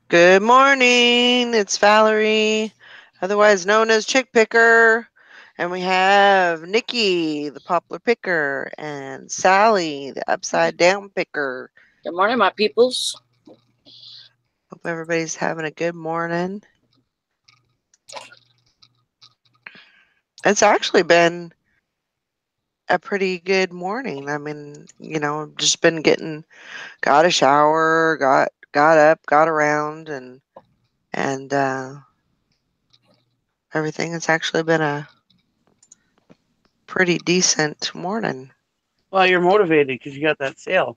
Good morning. It's Valerie, otherwise known as Chick Picker. And we have Nikki, the Poplar Picker, and Sally, the Upside Down Picker. Good morning, my peoples. Hope everybody's having a good morning. It's actually been a pretty good morning. I mean, just been got a shower, got up, got around, and everything. It's actually been a pretty decent morning. Well, you're motivated because you got that sale.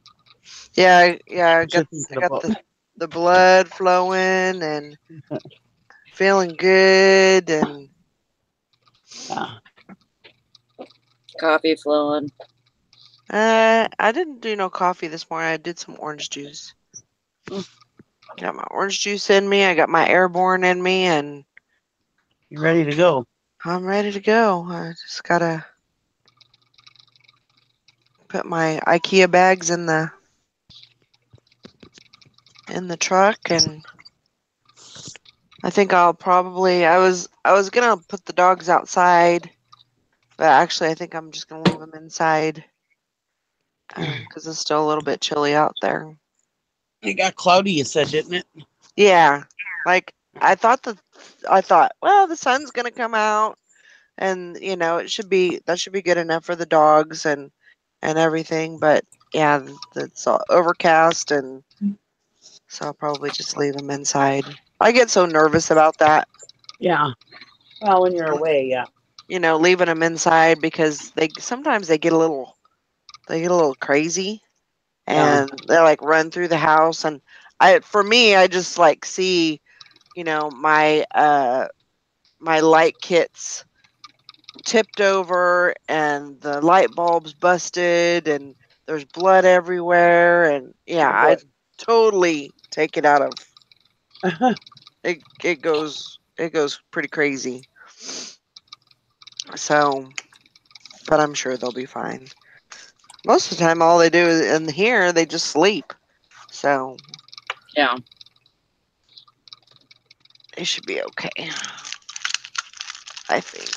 Yeah, I got about. the blood flowing and feeling good, and Coffee flowing. I didn't do no coffee this morning. I did some orange juice. Got my orange juice in me. I got my airborne in me, and you're ready to go. I'm ready to go. I just gotta put my IKEA bags in the truck, and I think I'll probably I was gonna put the dogs outside, but actually I think I'm just gonna leave them inside because it's still a little bit chilly out there. It got cloudy, you said, didn't it? Yeah, like I thought, well, the sun's gonna come out, and that should be good enough for the dogs and everything. But yeah, it's all overcast, and so I'll probably just leave them inside. I get so nervous about that. Yeah. Well, when you're away, yeah. Leaving them inside because sometimes they get a little crazy, and they like run through the house, and for me I just like see my my light kits tipped over and the light bulbs busted and there's blood everywhere, and I totally take it out of it goes pretty crazy. So, but I'm sure they'll be fine. Most of the time all they do is in here they just sleep. So yeah, they should be okay, I think.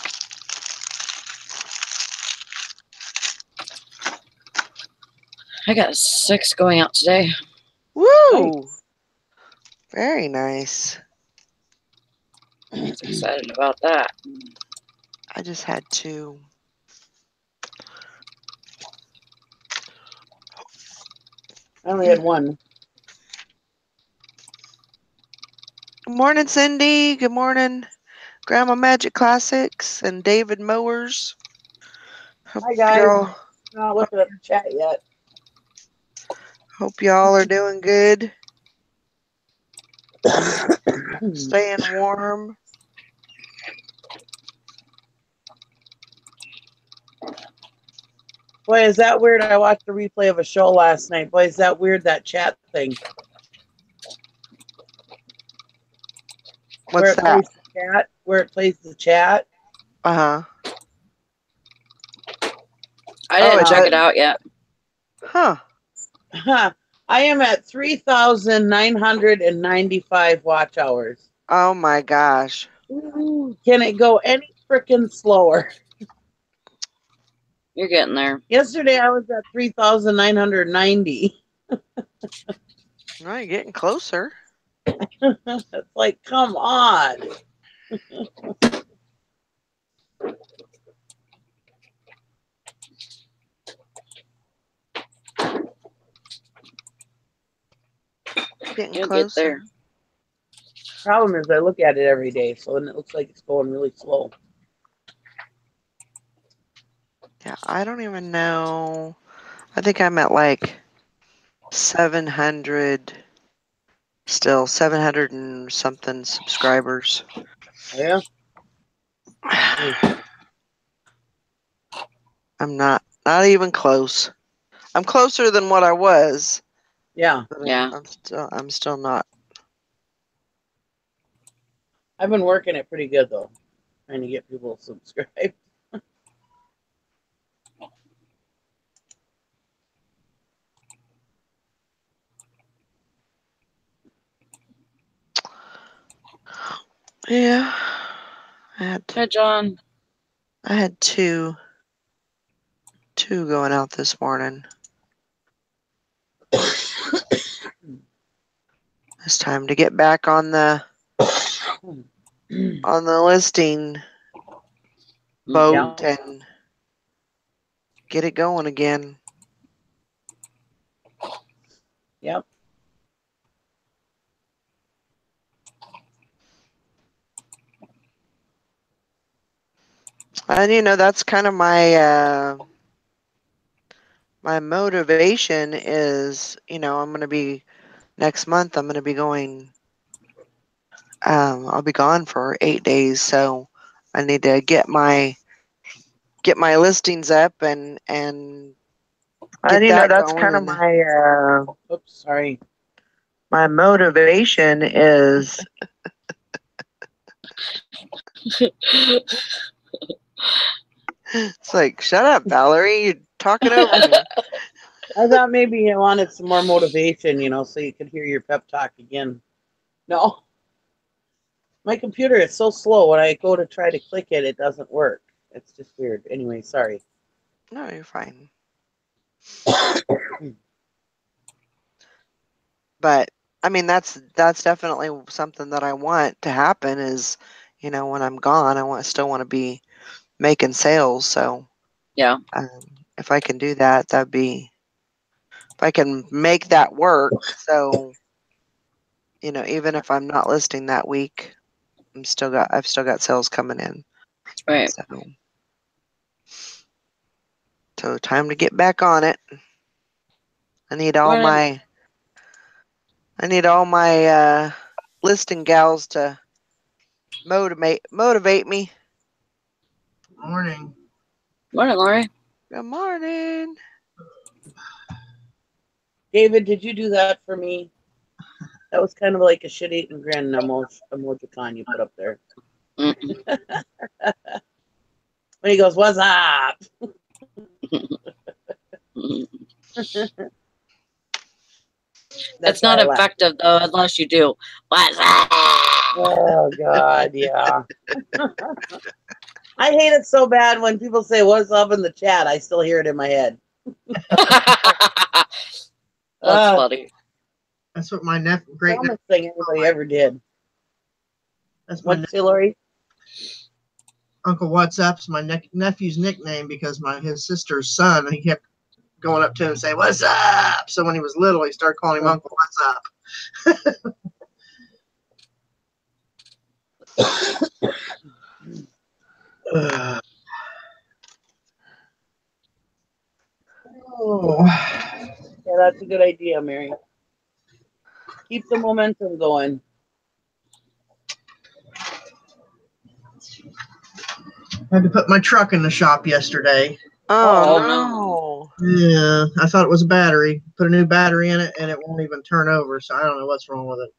I got 6 going out today. Woo! Nice. Very nice. I was excited about that. I just had 2. I only had 1. Good morning, Cindy. Good morning, Grandma Magic Classics and David Mowers. Hi, guys. Not looking at the chat yet. Hope y'all are doing good. Staying warm. Boy, is that weird. I watched a replay of a show last night. Boy, is that weird, that chat thing. What's that? Where it plays the chat. Uh-huh. I didn't check it out yet. Huh. I am at 3,995 watch hours. Oh my gosh. Ooh, can it go any freaking slower? You're getting there. Yesterday I was at 3,990. No, you're getting closer. It's like, come on. Getting closer. Get there. Problem is I look at it every day, so and it looks like it's going really slow. Yeah, I don't even know. I think I'm at like 700, still 700 and something subscribers. Yeah. I'm not even close. I'm closer than what I was. Yeah. Yeah. I'm still not. I've been working it pretty good though, trying to get people to subscribe. Yeah. Hi, John. I had two going out this morning. It's time to get back on the listing boat and get it going again. Yep. And that's kind of my my motivation is, I'm going to be next month. I'm going to be going. I'll be gone for 8 days, so I need to get my listings up and get that that's going. kind of my. Oops, sorry. My motivation is. It's like, shut up, Valerie. You're talking over me. I thought maybe you wanted some more motivation, so you could hear your pep talk again. No. My computer is so slow. When I go to try to click it, it doesn't work. It's just weird. Anyway, sorry. No, you're fine. But I mean, that's definitely something that I want to happen is, when I'm gone, I still want to be making sales. So Yeah. If I can do that, if I can make that work. So, even if I'm not listing that week, I've still got sales coming in. Right. So time to get back on it. I need all my listing gals to motivate me. Morning. Morning, Lori. Good morning. David, did you do that for me? That was kind of like a shit-eating grin emojicon you put up there. When he goes, "What's up?" It's not effective though unless you do. What's up? Oh God, yeah. I hate it so bad when people say "What's up" in the chat. I still hear it in my head. That's funny. That's what my great dumbest thing anybody ever did. That's my Lori? Uncle What's Up's my nephew's nickname because his sister's son, he kept going up to him and saying, "What's up?" So when he was little, he started calling him Uncle What's Up. Oh. Yeah, that's a good idea, Mary. Keep the momentum going. I had to put my truck in the shop yesterday. Oh, no. Yeah, I thought it was a battery. Put a new battery in it, and it won't even turn over, so I don't know what's wrong with it.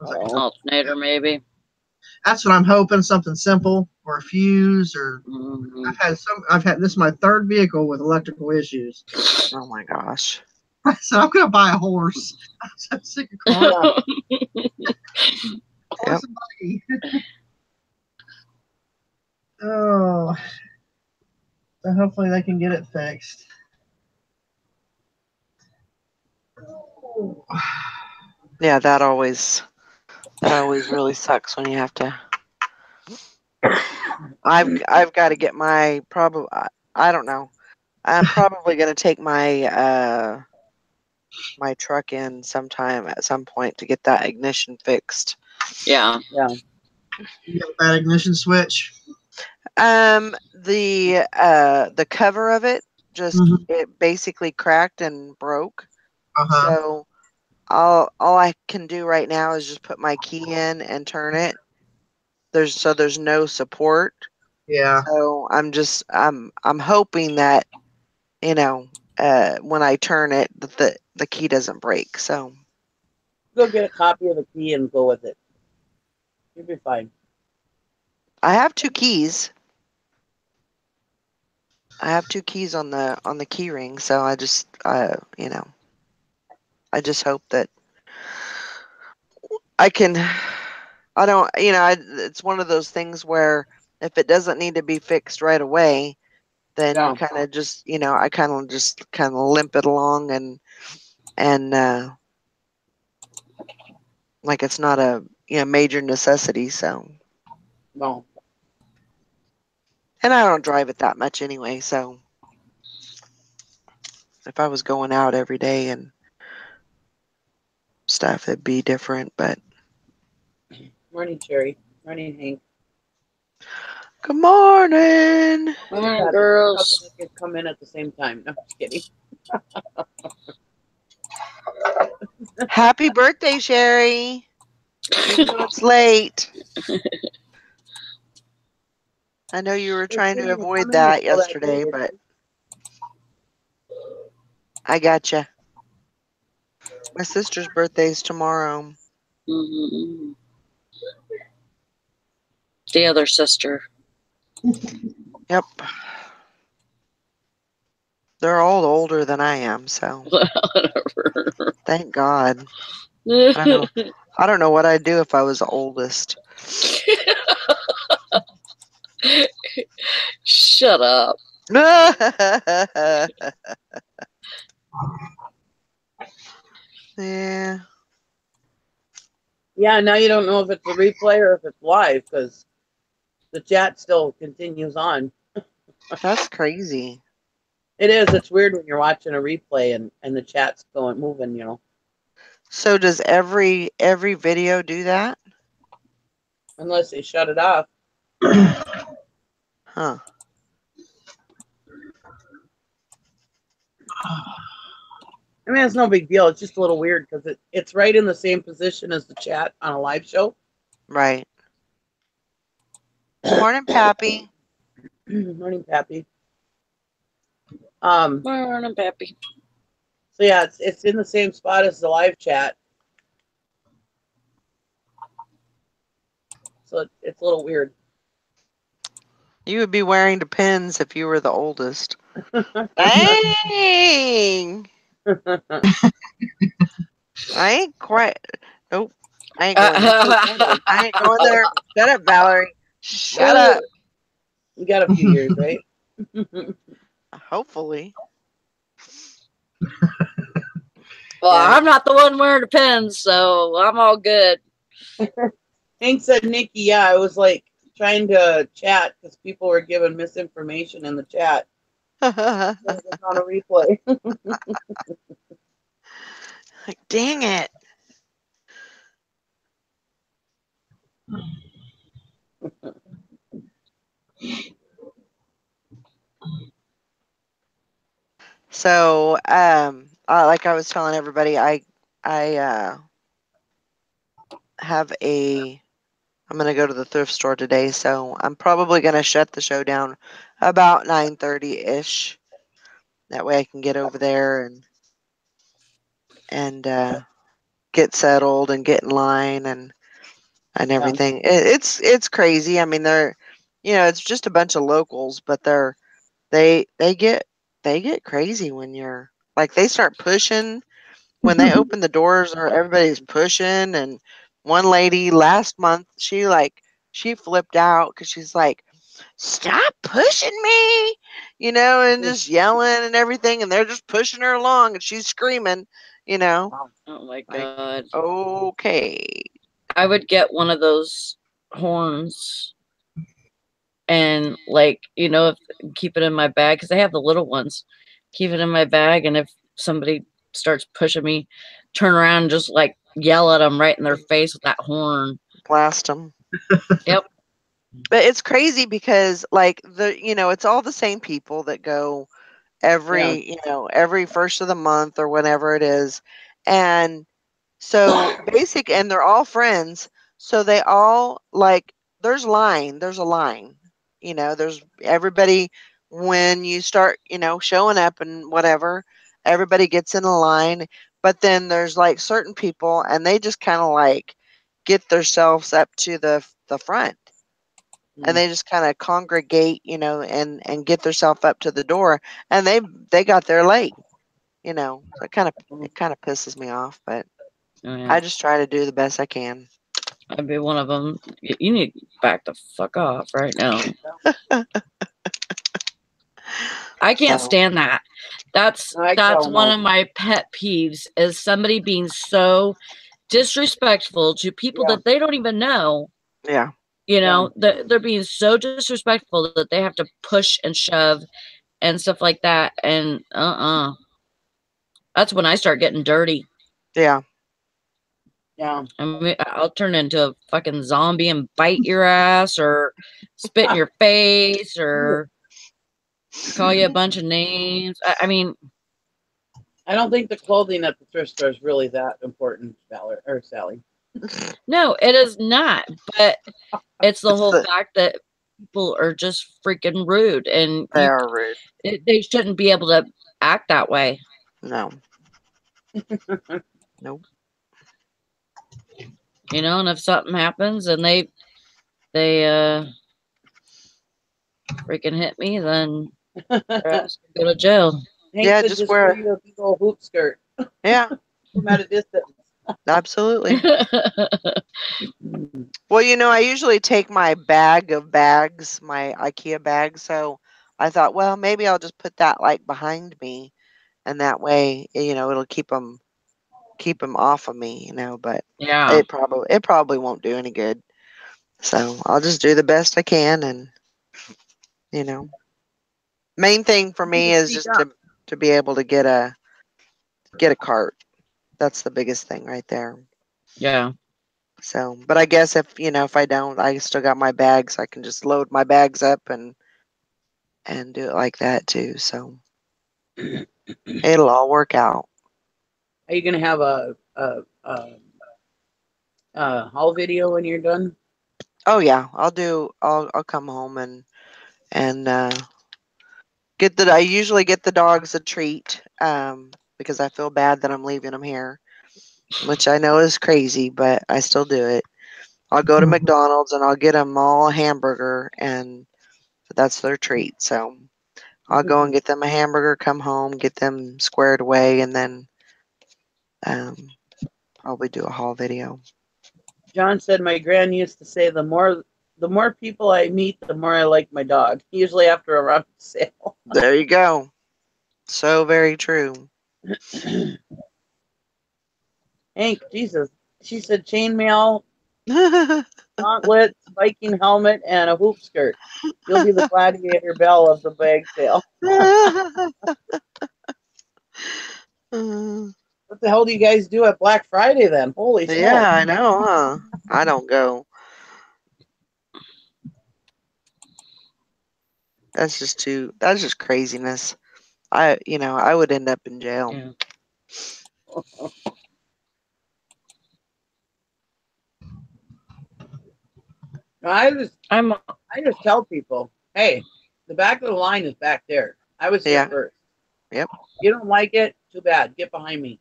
Alternator, maybe. That's what I'm hoping, something simple, or a fuse, or I've had this is my third vehicle with electrical issues. Oh my gosh. I said I'm gonna buy a horse. I'm so sick of cars. Horse and buggy. Oh, so hopefully they can get it fixed. Yeah, that always really sucks when you have to. I've got to get my I don't know. I'm probably going to take my my truck in sometime at some point to get that ignition fixed. Yeah. Yeah. You got a bad ignition switch? The cover of it just it basically cracked and broke. So all I can do right now is just put my key in and turn it. There's no support. Yeah. So I'm hoping that when I turn it that the key doesn't break. So go get a copy of the key and go with it. You'll be fine. I have two keys. I have two keys on the key ring, so I just I just hope that I can I don't, it's one of those things where if it doesn't need to be fixed right away, then you kind of just, I kind of limp it along and like it's not a major necessity. So No. And I don't drive it that much anyway. So if I was going out every day and stuff, it'd be different. But Morning, Cherry. Morning, Hank. good morning. Morning, girls. Couple of come in at the same time. No, just kidding. Happy birthday, Sherry. Even though it's late. I know you were trying to avoid that yesterday, but I gotcha. My sister's birthday's tomorrow. Mm-hmm. The other sister. Yep. They're all older than I am, so thank God. I don't know what I'd do if I was the oldest. Shut up. Yeah. Yeah, now you don't know if it's a replay or if it's live because the chat still continues on. That's crazy. It is. It's weird when you're watching a replay and the chat's moving. So does every video do that? Unless they shut it off. Huh. I mean, it's no big deal. It's just a little weird because it's right in the same position as the chat on a live show. Right. Morning, Pappy. Morning, Pappy. Morning, Pappy. So yeah, it's in the same spot as the live chat. So it's a little weird. You would be wearing the pins if you were the oldest. Dang! I ain't quite. Nope. I ain't going there. I ain't going there. Shut up, Valerie. Shut up. You got a few years, right? Hopefully. Well, yeah. I'm not the one wearing the pins, so I'm all good. Hank said, Nikki, yeah, I was like trying to chat because people were giving misinformation in the chat. It was on a replay. Like, dang it. So, like I was telling everybody, I have I'm going to go to the thrift store today, so I'm probably going to shut the show down about 9:30-ish. That way I can get over there and get settled and get in line and everything. Yeah. It's crazy. I mean, it's just a bunch of locals, but they get crazy when you're like they start pushing when they open the doors or everybody's pushing. And one lady last month, she flipped out because she's like, stop pushing me, and just yelling and everything. And they're just pushing her along and she's screaming, Oh my God. Like, okay. I would get one of those horns and keep it in my bag because I have the little ones. Keep it in my bag, and if somebody starts pushing me, turn around and just yell at them right in their face with that horn. Blast them. Yep. But it's crazy because it's all the same people that go every first of the month or whenever it is. And so and they're all friends. So they all there's a line. There's everybody when you start, showing up and whatever, everybody gets in a line. But then there's certain people and they just kind of get themselves up to the front. And they just kind of congregate, and get themselves up to the door, and they got there late, So it kind of pisses me off, but I just try to do the best I can. I'd be one of them. You need to back the fuck off right now. I can't So, stand that. That's don't one know. of my pet peeves is somebody being so disrespectful to people Yeah. that they don't even know. yeah. You know, they're being so disrespectful that they have to push and shove and stuff like that. And that's when I start getting dirty. Yeah. Yeah. I mean, I'll turn into a fucking zombie and bite your ass or spit in your face or call you a bunch of names. I mean, I don't think the clothing at the thrift store is really that important, Sally. no, it is not. But it's the It's whole the, fact that people are just freaking rude, and they are rude. they shouldn't be able to act that way. No. Nope. You know, and if something happens and they freaking hit me, then their ass can go to jail. Hank Yeah, could just just wear wear. you a big old hoop skirt Yeah, from at a distance. absolutely. Well, I usually take my bag of bags, my IKEA bag. So I thought, well, maybe I'll just put that like behind me, and that way, it'll keep them off of me. But Yeah. it probably won't do any good. So I'll just do the best I can, and main thing for You me can is speak just up. to be able to get a cart. That's the biggest thing right there. Yeah. So, but I guess if I don't, I still got my bags. I can just load my bags up and do it like that too. So it'll all work out. Are you gonna have a haul video when you're done? Oh yeah, I'll come home and I usually get the dogs a treat because I feel bad that I'm leaving them here, which I know is crazy, but I still do it. I'll go to McDonald's and I'll get them all a hamburger, and that's their treat. So I'll go and get them a hamburger, come home, get them squared away, and then um, probably do a haul video. John said my gran used to say the more people I meet, the more I like my dog. Usually after a run sale. There you go. So very true. Hank, Jesus. She said chainmail, gauntlets, Viking helmet, and a hoop skirt. You'll be the gladiator belle of the bag sale. What the hell do you guys do at Black Friday then? Holy smokes. Yeah, I know, huh? I don't go. That's just craziness. I would end up in jail. Yeah. I just tell people, hey, the back of the line is back there. I was here Yeah. first. Yep. You don't like it? Too bad. Get behind me.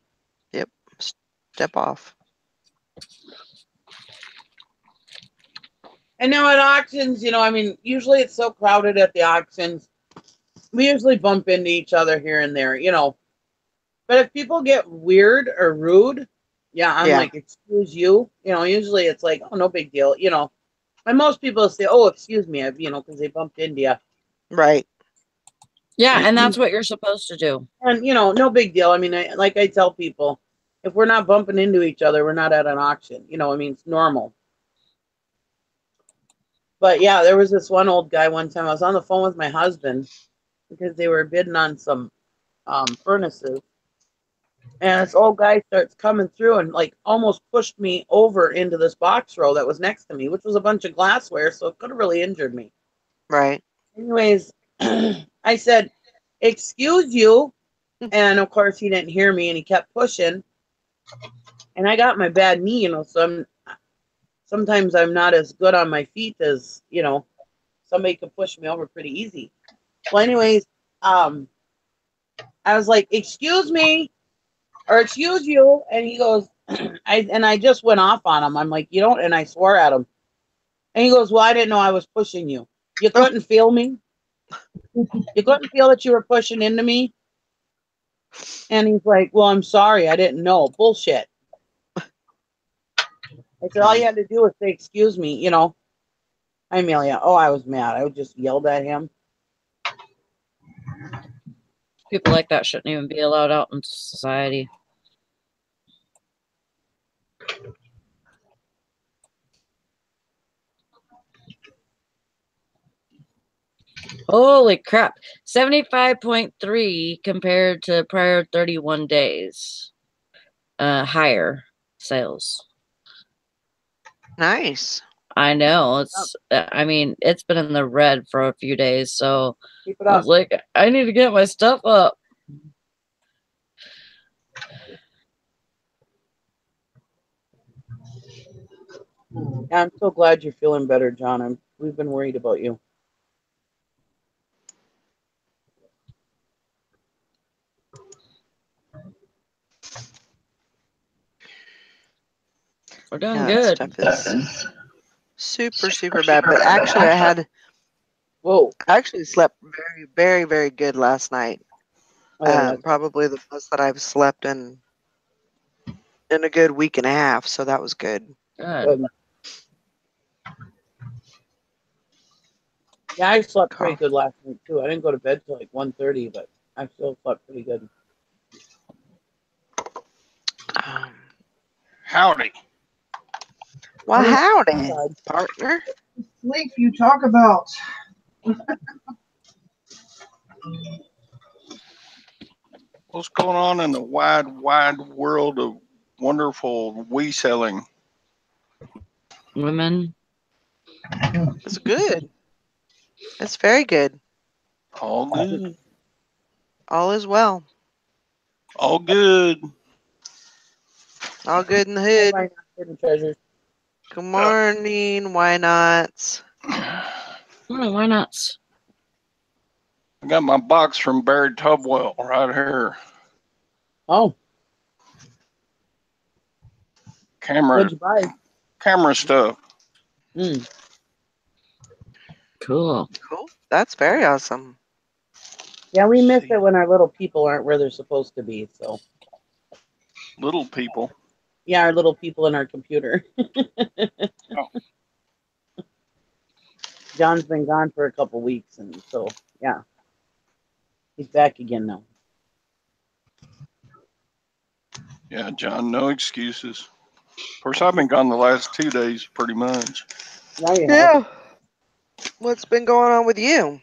Yep. Step off. And now at auctions, usually it's so crowded at the auctions. We usually bump into each other here and there, But if people get weird or rude, yeah, I'm like, excuse you. Usually it's like, oh, no big deal, And most people say, oh, excuse me, because they bumped into you. Right. Yeah, and that's what you're supposed to do. And, no big deal. I mean, I tell people, if we're not bumping into each other, we're not at an auction. It's normal. But yeah, there was this one old guy one time. I was on the phone with my husband because they were bidding on some furnaces. And this old guy starts coming through and like almost pushed me over into this box row that was next to me, which was a bunch of glassware, so it could have really injured me. Right. Anyways, I said, excuse you. And of course he didn't hear me and he kept pushing. And I got my bad knee, so sometimes I'm not as good on my feet as, somebody could push me over pretty easy. Well, anyways, I was like, excuse me, or excuse you. And he goes, I just went off on him. I'm like, you don't, and I swore at him. And he goes, well, I didn't know I was pushing you. You couldn't feel me? You couldn't feel that you were pushing into me? And he's like, well, I'm sorry. I didn't know. Bullshit. I said, all you had to do was say, excuse me, you know. Hi, Amelia. Oh, I was mad. I just yelled at him. People like that shouldn't even be allowed out in society. Holy crap. 75.3 compared to prior 31 days. Higher sales. Nice. I know. It's I mean, it's been in the red for a few days, so Keep it I up. was like, I need to get my stuff up. Yeah, I'm so glad you're feeling better, John. We've been worried about you. We're doing Yeah, that good. stuff is super, super bad. But actually, I actually slept very, very, very good last night. Oh, yeah, Probably the best that I've slept in a good week and a half. So that was good. Good. Yeah, I slept pretty good last night too. I didn't go to bed till like 1:30, but I still slept pretty good. Howdy. Well, howdy, partner. Sleep you talk about. What's going on in the wide, wide world of wonderful reselling? Women. It's good. It's very good. All good. All is well. All good. All good in the hood. Why not hidden treasures? Good morning. Why not? Oh, why not? I got my box from Barry Tubwell right here. Oh, Camera, what'd you buy? camera stuff. Cool. Cool. That's very awesome. Yeah, we miss it when our little people aren't where they're supposed to be. So, Little people. yeah, our little people in our computer. Oh. John's been gone for a couple weeks, and so yeah, he's back again now. Yeah, John, no excuses. Of course, I've been gone the last 2 days pretty much. Now you have. Yeah. What's been going on with you?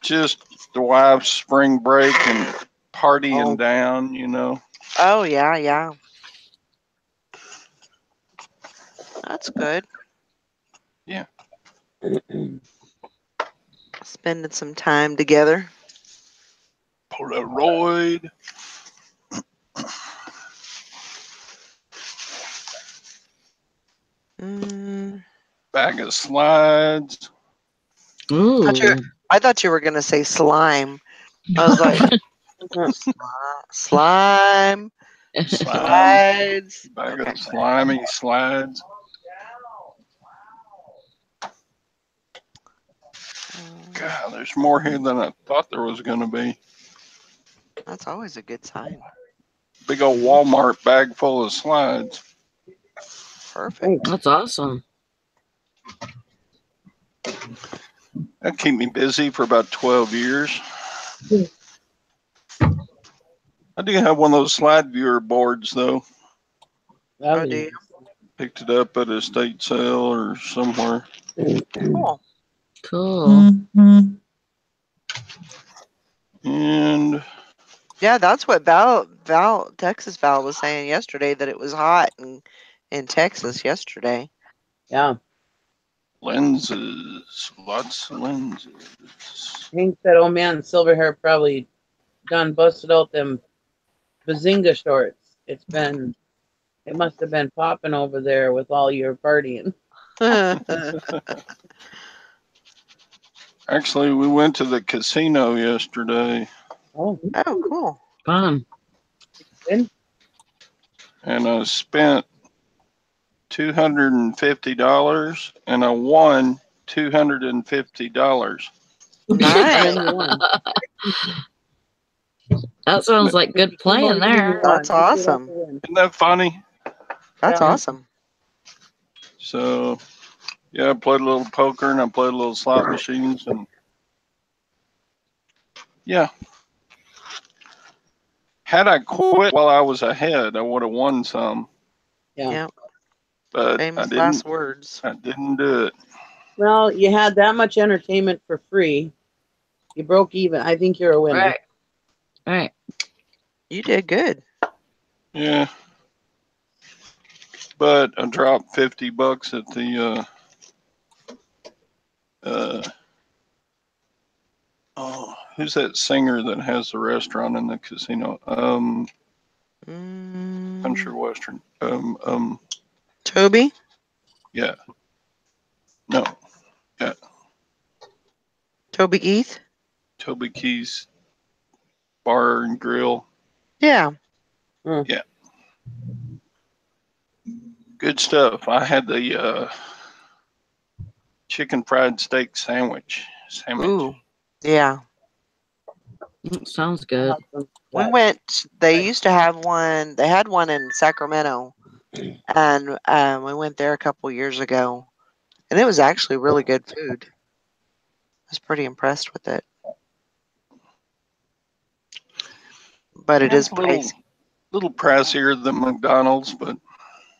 Just the wife's spring break and partying down, you know. Oh, yeah, yeah. That's good. Yeah. Spending some time together. Polaroid. Bag of slides. Ooh. I thought you were going to say slime. I was like, slime, slides. Bag of slimy slides. God, there's more here than I thought there was going to be. That's always a good sign. Big old Walmart bag full of slides. Perfect. That's awesome. That keep me busy for about 12 years. I do have one of those slide viewer boards, though. Oh, do you? Picked it up at a estate sale or somewhere. Cool. Cool. And yeah, that's what Texas Val was saying yesterday, that it was hot in Texas yesterday. Yeah. Lenses. Lots of lenses. Hank said, oh man, silver hair probably done busted out them Bazinga shorts. It must have been popping over there with all your partying. Actually, we went to the casino yesterday. Oh, cool. Fun. And I spent $250 and I won $250. Nice. That sounds like good playing there. That's awesome. Isn't that funny? That's Yeah. awesome. So, yeah, I played a little poker and I played a little slot machines and yeah. Had I quit while I was ahead, I would have won some, Yeah. Yep. but Famous last words. I didn't do it. Well, you had that much entertainment for free. You broke even. I think you're a winner. Right. Right. You did good. Yeah. But I dropped $50 at the oh, who's that singer that has the restaurant in the casino? Country Western. Toby? Yeah. No. Yeah. Toby Keith? Toby Keith's Bar and Grill. Yeah. Yeah. Good stuff. I had the chicken fried steak sandwich. Ooh. Yeah. Sounds good. We went, they used to have one, they had one in Sacramento, and we went there a couple years ago, and it was actually really good food. I was pretty impressed with it. But it is pricey. Little pricier than McDonald's, but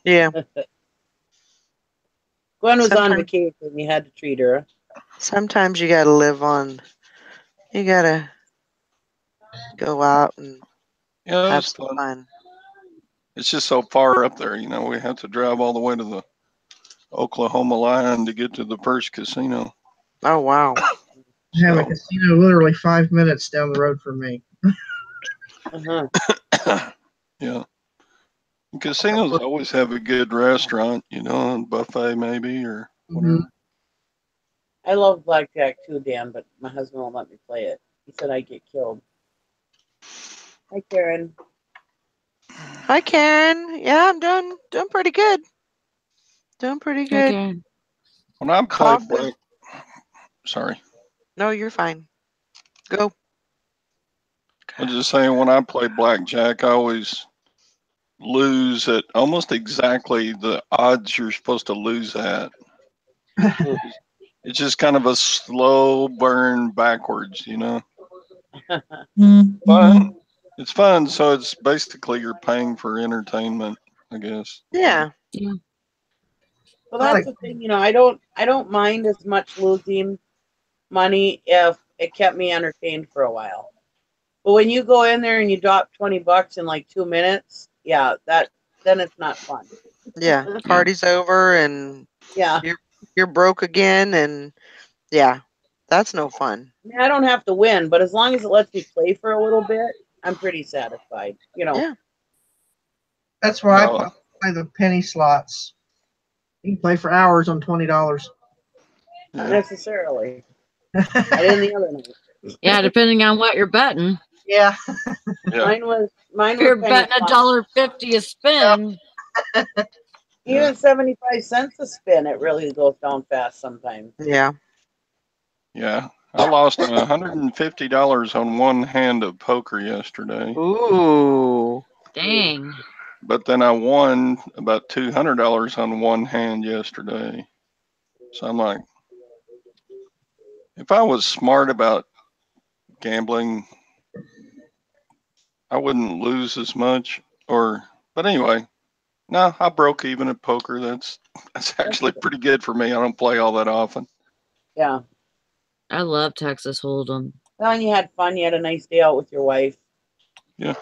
Yeah. Gwen was on Sometimes- vacation. You had to treat her. Sometimes you gotta live on, you gotta go out and yeah, have it's some fun. fun. It's just so far up there, you know. We have to drive all the way to the Oklahoma line to get to the first casino. Oh, wow. I have a casino literally 5 minutes down the road from me. Uh-huh. Yeah. Casinos always have a good restaurant, you know, and buffet maybe or whatever. I love blackjack too, Dan, but my husband won't let me play it. He said I get killed. Hi, Karen. Hi, Karen. Yeah, I'm doing pretty good. Doing pretty good. Okay. When I Cough played is- sorry. No, you're fine. Go. I was just saying when I play blackjack, I always lose at almost exactly the odds you're supposed to lose at. It's just kind of a slow burn backwards, you know. Fun. It's fun, so it's basically you're paying for entertainment, I guess. Yeah. Yeah. Well, that's the thing, you know. I don't mind as much losing money if it kept me entertained for a while. But when you go in there and you drop $20 in like 2 minutes, yeah, then it's not fun. Yeah. Party's over and Yeah. you're broke again, and yeah, that's no fun. I mean, I don't have to win, but as long as it lets me play for a little bit, I'm pretty satisfied. You know. Yeah. That's why No. I play the penny slots. You can play for hours on $20. Not Yeah. necessarily. I didn't the other night. Yeah, depending on what you're betting. Yeah. Yeah. Mine If you're was penny betting slots. $1.50 a spin, Even 75 cents a spin, it really goes down fast sometimes. Yeah. Yeah. I lost $150 on one hand of poker yesterday, Ooh. dang. but then I won about $200 on one hand yesterday. So I'm like, if I was smart about gambling, I wouldn't lose as much. But anyway, no, I broke even at poker. That's actually pretty good for me. I don't play all that often. Yeah. I love Texas Hold'em. Well, and you had fun. You had a nice day out with your wife. Yeah.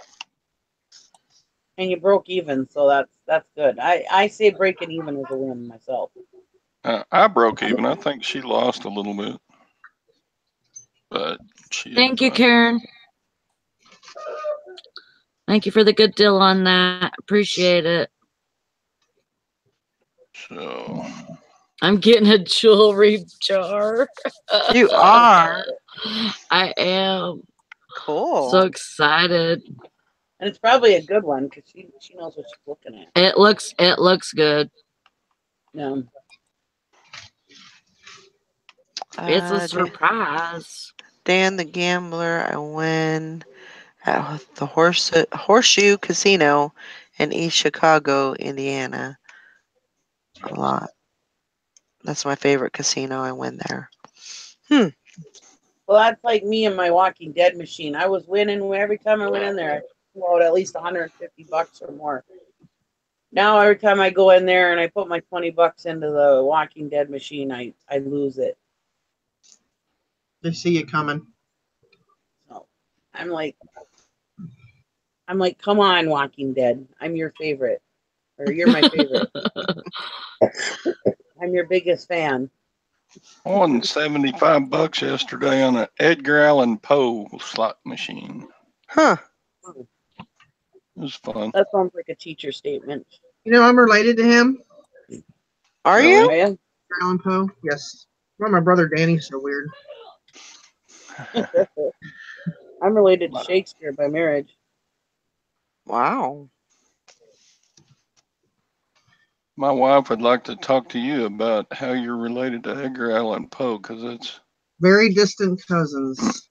And you broke even, so that's good. I say breaking even is a win myself. I broke even. I think she lost a little bit, but she. Thank you, Karen. Thank you for the good deal on that. Appreciate it. So I'm getting a jewelry jar. You are. I am Cool. so excited. And it's probably a good one because she knows what she's looking at. It looks good. No. It's a surprise. Dan the Gambler, I win at the Horseshoe Casino in East Chicago, Indiana. A lot. That's my favorite casino. I win there. Well, that's like me and my Walking Dead machine. I was winning every time I went in there. I pulled out at least $150 or more. Now every time I go in there and I put my $20 into the Walking Dead machine, I lose it. They see you coming. So I'm like, come on, Walking Dead. I'm your favorite. Or you're my favorite. I'm your biggest fan. I won $75 yesterday on an Edgar Allan Poe slot machine. Huh. It was fun. That sounds like a teacher statement. You know, I'm related to him. Are Really? you? Are you? Allan Poe. Yes. Well, my brother Danny's so weird. I'm related to Shakespeare by marriage. Wow. My wife would like to talk to you about how you're related to Edgar Allan Poe, because it's Very distant cousins.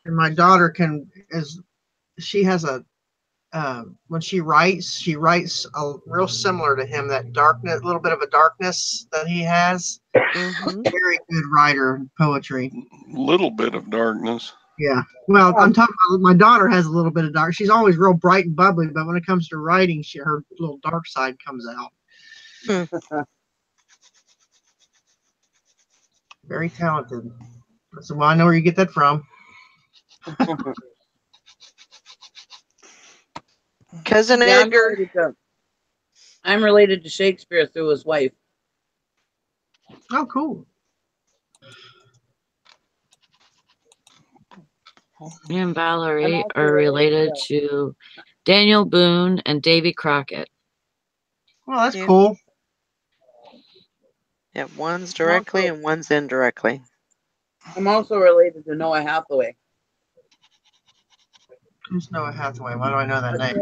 And my daughter she has a when she writes a real similar to him, that darkness, little bit of a darkness that he has. Mm-hmm. Very good writer of poetry. little bit of darkness. Yeah. Well, I'm talking about my daughter has a little bit of dark. She's always real bright and bubbly, but when it comes to writing, her little dark side comes out. Very talented. So, well, I know where you get that from. Cousin Yeah, Edgar. I'm related to Shakespeare through his wife. Oh, cool. Me and Valerie I'm also are related related to Daniel Boone and Davy Crockett. Well, that's Yeah. cool. Yeah, one's directly and one's indirectly. I'm also related to Noah Hathaway. Who's Noah Hathaway? Why do I know that name?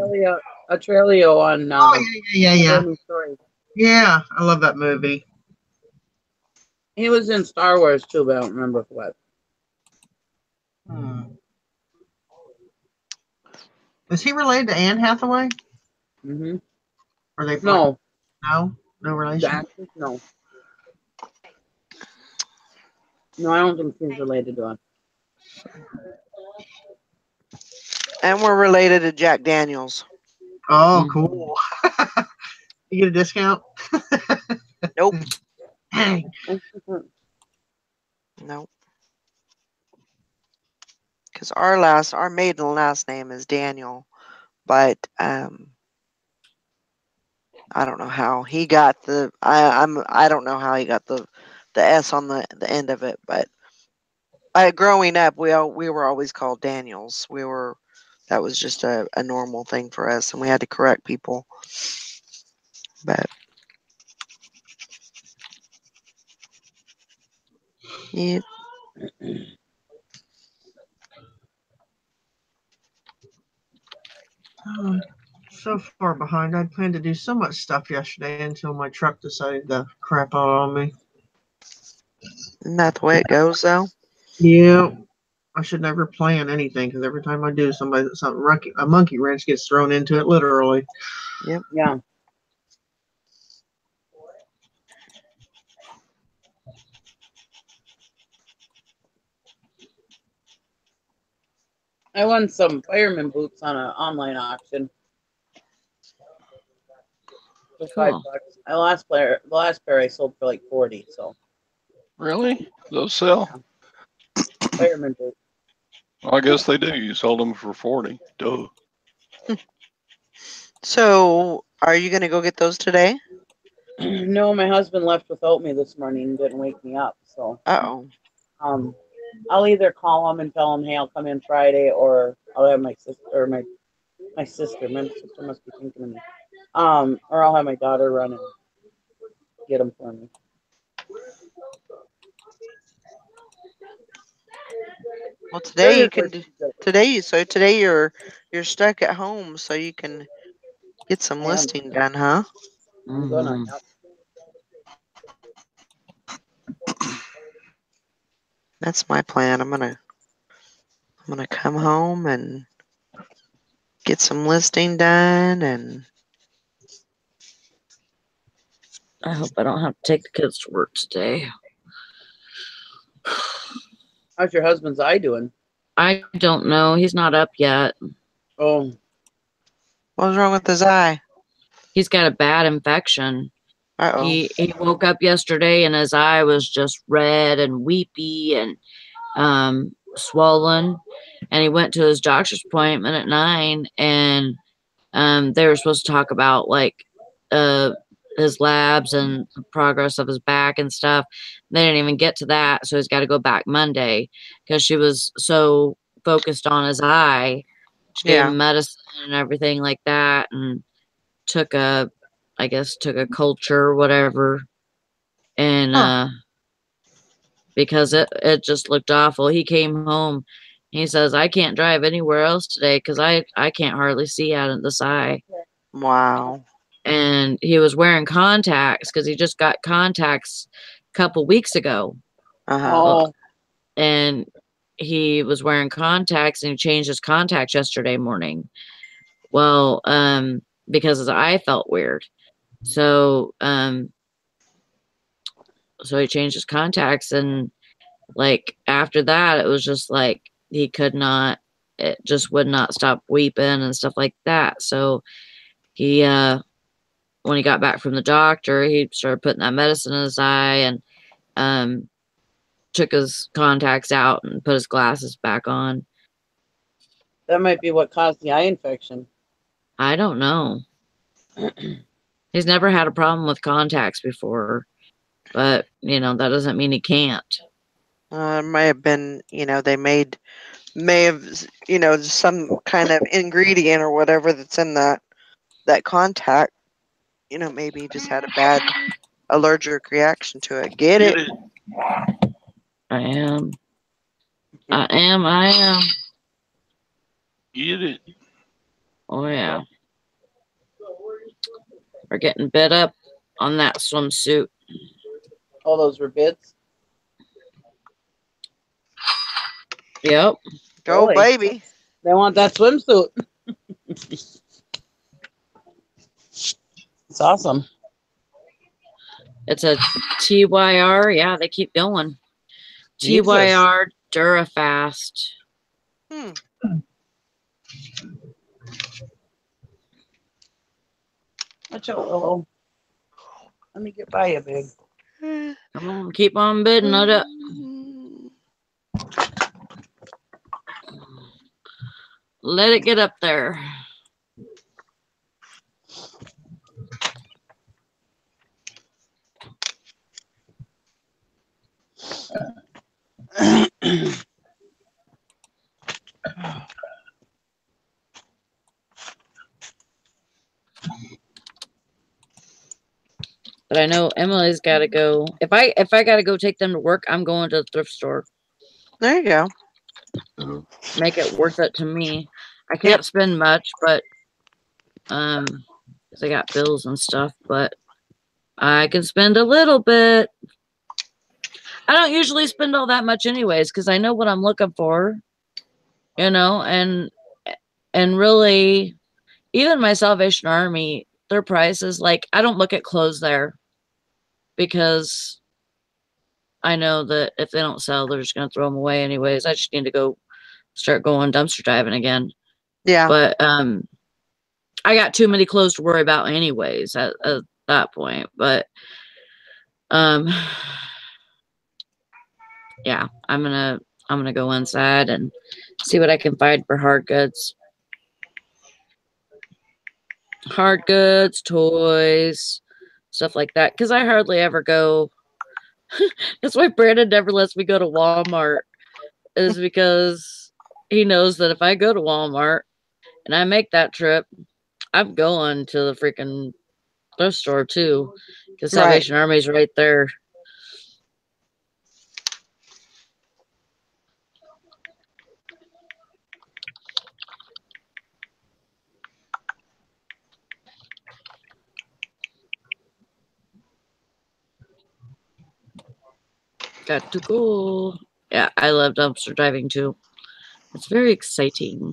Atrelio on Oh, yeah. Never Ending Story. Yeah, I love that movie. He was in Star Wars too, but I don't remember what. Is he related to Anne Hathaway? Mm-hmm. Are they No. No relation? No. No, I don't think he's related to him. And we're related to Jack Daniels. Oh, cool. You get a discount? Nope. Dang. Nope. Because our maiden last name is Daniel, but I don't know how he got the I don't know how he got the S on the end of it, but growing up we were always called Daniels. That was just a normal thing for us, and we had to correct people. But yeah. So far behind. I planned to do so much stuff yesterday until my truck decided to crap out on me. Isn't that the way it goes, though? Yeah. I should never plan anything because every time I do, a monkey wrench gets thrown into it, literally. Yep. Yeah. I won some fireman boots on an online auction. For Cool. $5. The last pair I sold for like 40. So Really? Those sell? fireman boots. I guess they do. You sold them for 40. Duh. So, are you going to go get those today? No, my husband left without me this morning and didn't wake me up. So Uh-oh. I'll either call him and tell him, hey, I'll come in Friday, or I'll have my sister or my sister. My sister must be thinking of me. Or I'll have my daughter run and get them for me. Well, today you can do today you're stuck at home, so you can get some listing done, huh? I'm gonna. Mhm. That's my plan. I'm gonna come home and get some listing done, and I hope I don't have to take the kids to work today. How's your husband's eye doing? I don't know. He's not up yet. Oh, what was wrong with his eye? He's got a bad infection. Uh-oh. He woke up yesterday and his eye was just red and weepy and swollen. And he went to his doctor's appointment at 9, and they were supposed to talk about like his labs and the progress of his back and stuff. They didn't even get to that, so he's got to go back Monday because she was so focused on his eye. She gave him medicine and everything like that, and took a culture or whatever, and because it just looked awful. He came home. He says, I can't drive anywhere else today because I can't hardly see out of this eye. Wow. And he was wearing contacts because he just got contacts a couple weeks ago. Uh-huh. And he was wearing contacts and he changed his contacts yesterday morning. Well, because his eye felt weird. So he changed his contacts, and like after that it was just like he could not, it just would not stop weeping and stuff like that. So he when he got back from the doctor, he started putting that medicine in his eye and took his contacts out and put his glasses back on. that might be what caused the eye infection. I don't know. He's never had a problem with contacts before, but that doesn't mean he can't. It may have been, they may have, some kind of ingredient or whatever that's in that contact. Maybe he just had a bad allergic reaction to it. Get it? I am. Get it. Oh, yeah. We're getting bit up on that swimsuit. Oh, those were bits? Yep. Go, baby. They want that swimsuit. It's awesome. It's a TYR. Yeah, they keep going. Jesus. TYR Durafast. Watch out, Willow. Let me get by you, babe. Come on, keep on bidding it up. Let it get up there. But I know Emily's got to go. If I got to go take them to work, I'm going to the thrift store. There you go. Make it worth it to me. I can't spend much, but because I got bills and stuff, but I can spend a little bit. I don't usually spend all that much anyways, because I know what I'm looking for, and really, even my Salvation Army, their prices, like, I don't look at clothes there because I know that if they don't sell, they're just going to throw them away anyways. I just need to start going dumpster diving again. Yeah. But I got too many clothes to worry about anyways at that point. But yeah, I'm gonna go inside and see what I can find for hard goods. Hard goods, toys, stuff like that. Because I hardly ever go. That's why Brandon never lets me go to Walmart, is because he knows that if I go to Walmart and I make that trip, I'm going to the freaking thrift store too, because Salvation Army's right there. Got to go. Yeah, I love dumpster diving too. It's very exciting.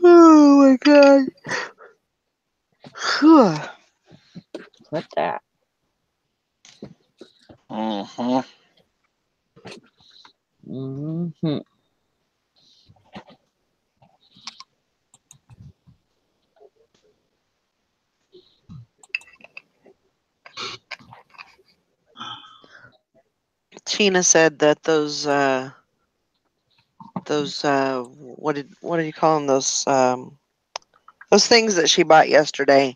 Oh my god. What that? Uh-huh. Mm-hmm. Tina said that those what do you call them, those things that she bought yesterday,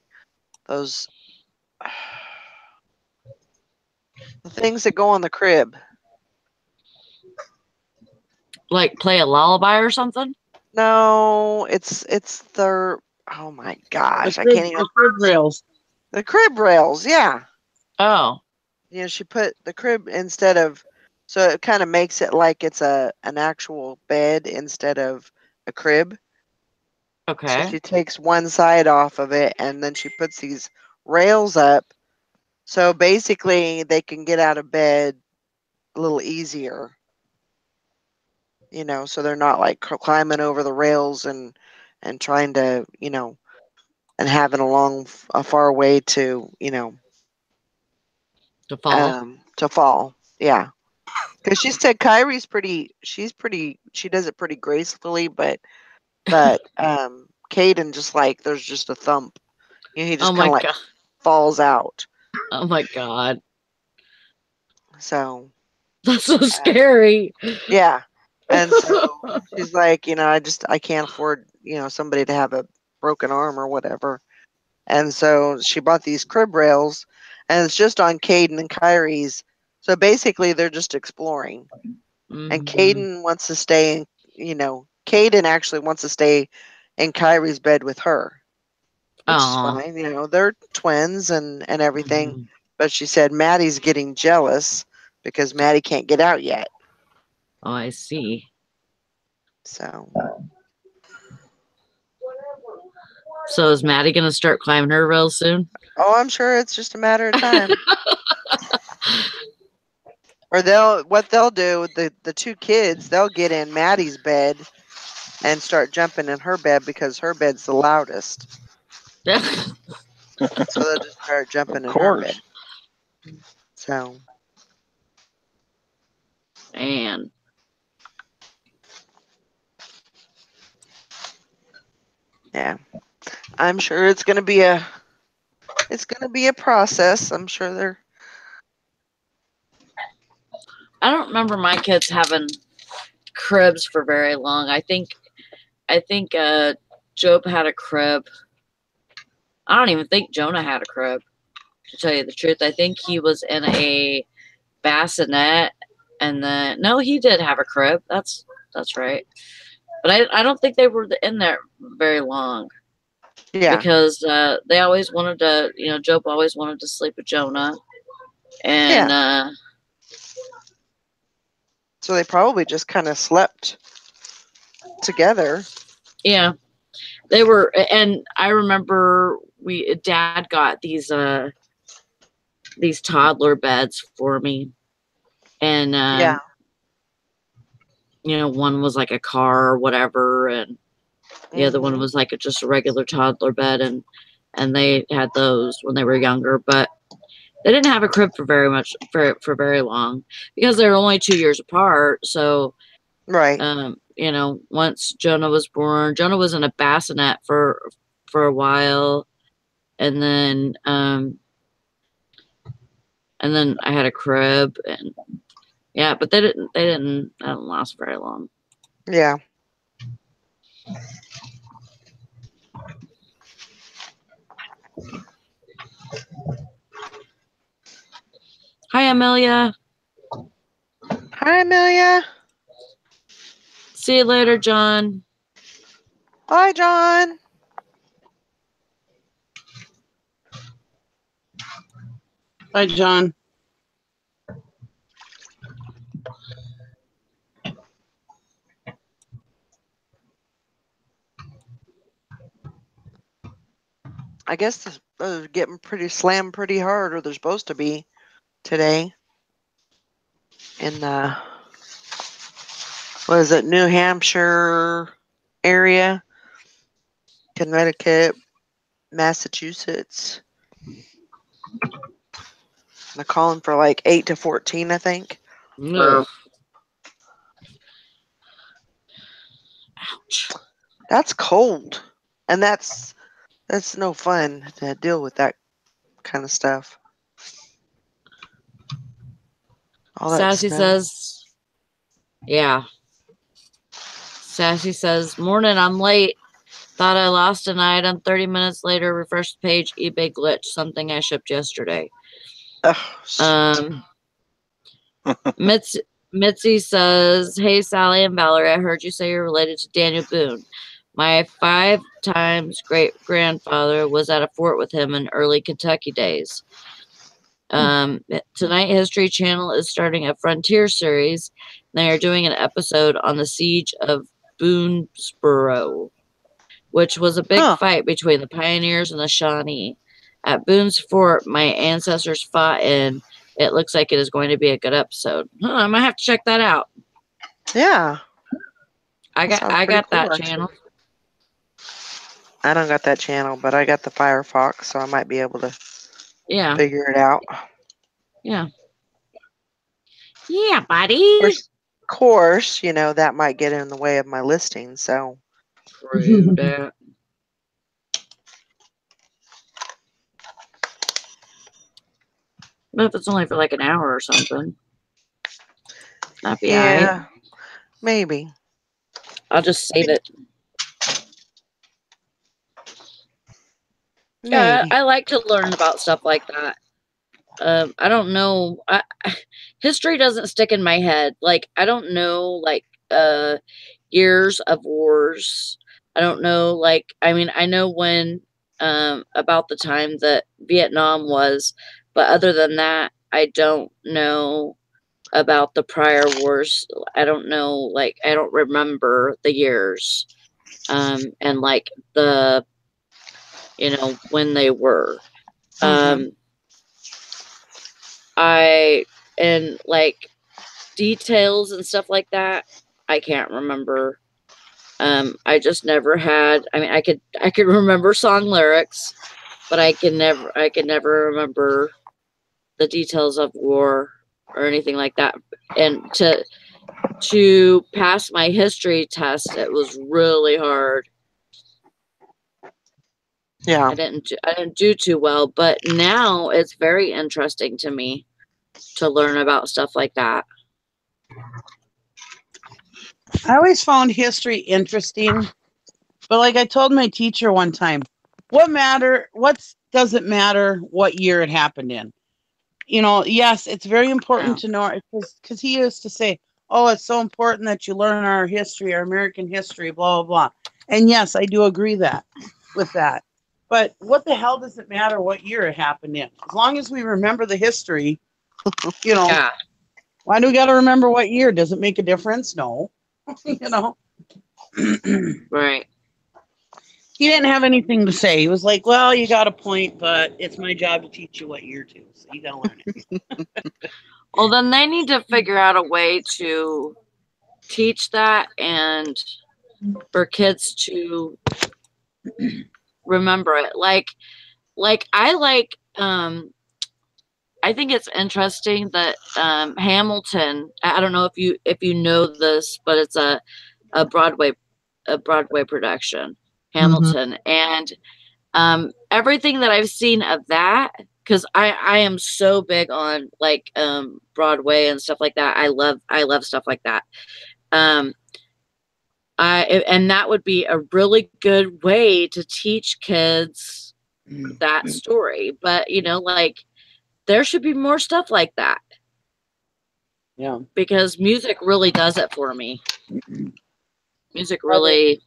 those the things that go on the crib. Like play a lullaby or something? No, it's the, oh my gosh, I can't even, The crib rails. the crib rails, yeah. Oh, You know, she put the crib instead of, so it kind of makes it like it's an actual bed instead of a crib. So okay. she takes one side off of it and then she puts these rails up. So basically they can get out of bed a little easier. You know, so they're not like climbing over the rails and trying to, you know, and having a far way to, you know, To fall. to fall. Yeah. Because she said Kyrie's she does it pretty gracefully, but Caden just like, there's just a thump. You know, he Oh just my kind of like god. falls out. Oh my god. So, That's so scary. yeah. And so she's like, you know, I can't afford, you know, somebody to have a broken arm or whatever. And so she bought these crib rails, and it's just on Caden and Kyrie's. So basically, they're just exploring. And Mhm. Caden wants to stay in, you know, Caden actually wants to stay in Kyrie's bed with her, which is Aw. fine. You know, they're twins and everything. Mhm. But she said Maddie's getting jealous because Maddie can't get out yet. Oh, I see. So, So is Maddie gonna start climbing her rails soon? oh, I'm sure it's just a matter of time. Or what they'll do, the two kids, they'll get in Maddie's bed and start jumping in her bed because her bed's the loudest. So they'll just start jumping Of in her bed. course. So, Man. yeah. I'm sure it's going to be a process. I'm sure they're, I don't remember my kids having cribs for very long. I think Job had a crib. I don't even think Jonah had a crib, to tell you the truth. I think he was in a bassinet, and then no, he did have a crib. That's right. But I don't think they were in there very long yeah. because they always wanted to, you know, Job always wanted to sleep with Jonah, and So they probably just kind of slept together. yeah, they were. And I remember Dad got these toddler beds for me, and Yeah. you know, one was like a car or whatever, and the other one Mhm. was like just a regular toddler bed, and they had those when they were younger, but they didn't have a crib for very long because they were only 2 years apart. So Right. you know, once Jonah was born, Jonah was in a bassinet for a while, and then I had a crib, and yeah, but they didn't last very long. Yeah. Hi, Amelia. Hi, Amelia. See you later, John. Bye, John. Bye, John. I guess they're getting slammed pretty hard, or they're supposed to be today. In what is it, New Hampshire area, Connecticut, Massachusetts. They're calling for like 8 to 14, I think. Ugh. Ouch. That's cold. And that's no fun to deal with that kind of stuff. All that Sassy snow. says, yeah. Sassy says, morning, I'm late. Thought I lost an item. 30 minutes later, refresh the page, eBay glitch, something I shipped yesterday. Mitzi says, hey, Sally and Valerie, I heard you say you're related to Daniel Boone. My 5 times great-grandfather was at a fort with him in early Kentucky days. Tonight, History Channel is starting a Frontier series. They are doing an episode on the siege of Boonesboro, which was a big fight between the pioneers and the Shawnee. At Boone's Fort, my ancestors fought in. It looks like it is going to be a good episode. I might have to check that out. Yeah. I got that channel. I don't got that channel, but I got the Firefox, so I might be able to figure it out. Yeah. Yeah, buddy. Of course, you know, that might get in the way of my listing, so. True that. But if it's only for like an hour or something, that'd be all right. Maybe. I'll just save it. Maybe. Yeah, I like to learn about stuff like that. I don't know. History doesn't stick in my head. Like, I don't know, like, years of wars. I don't know, like, I mean, I know when, about the time that Vietnam was, but other than that, I don't know about the prior wars. I don't know, like, I don't remember the years, and like the, you know, when they were. And like details and stuff like that, I can't remember. I just never had, I mean, I could remember song lyrics, but I could never remember the details of war or anything like that. And to pass my history test, it was really hard. Yeah. I didn't do too well, but now it's very interesting to me to learn about stuff like that. I always found history interesting, but like I told my teacher one time, does it matter what year it happened in? You know, yes, it's very important to know, because he used to say, oh, it's so important that you learn our history, our American history, blah, blah, blah. And yes, I do agree with that. But what the hell does it matter what year it happened in? As long as we remember the history, you know. Yeah. Why do we got to remember what year? Does it make a difference? No. You know. Right. He didn't have anything to say. He was like, well, you got a point, but it's my job to teach you what year to. So you got to learn it. Well, then they need to figure out a way to teach that and for kids to remember it. Like I think it's interesting that Hamilton, I don't know if you know this, but it's a Broadway production, Hamilton. And everything that I've seen of that, because I am so big on like Broadway and stuff like that. I love stuff like that. And that would be a really good way to teach kids that story. But you know, like there should be more stuff like that. Yeah. Because music really does it for me. Music really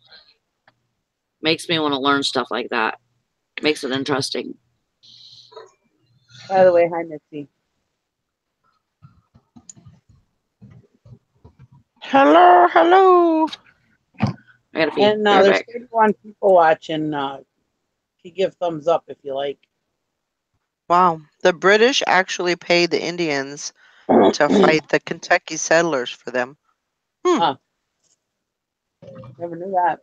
makes me want to learn stuff like that. Makes it interesting. By the way, hi, Mitzi. Hello, hello. I gotta feed And there's 31 people watching. You give thumbs up if you like. Wow. The British actually paid the Indians to fight the Kentucky settlers for them. Huh. Never knew that.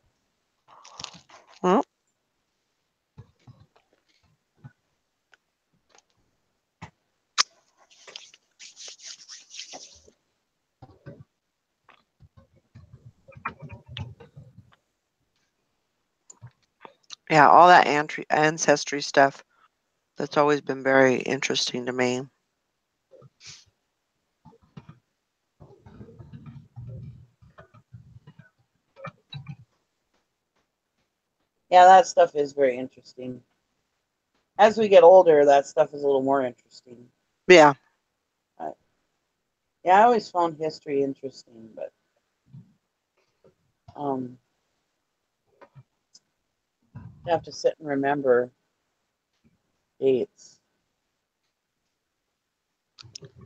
Well, yeah, all that ancestry stuff. That's always been very interesting to me. Yeah, that stuff is very interesting. As we get older, that stuff is a little more interesting. Yeah. Yeah, I always found history interesting, but you have to sit and remember dates.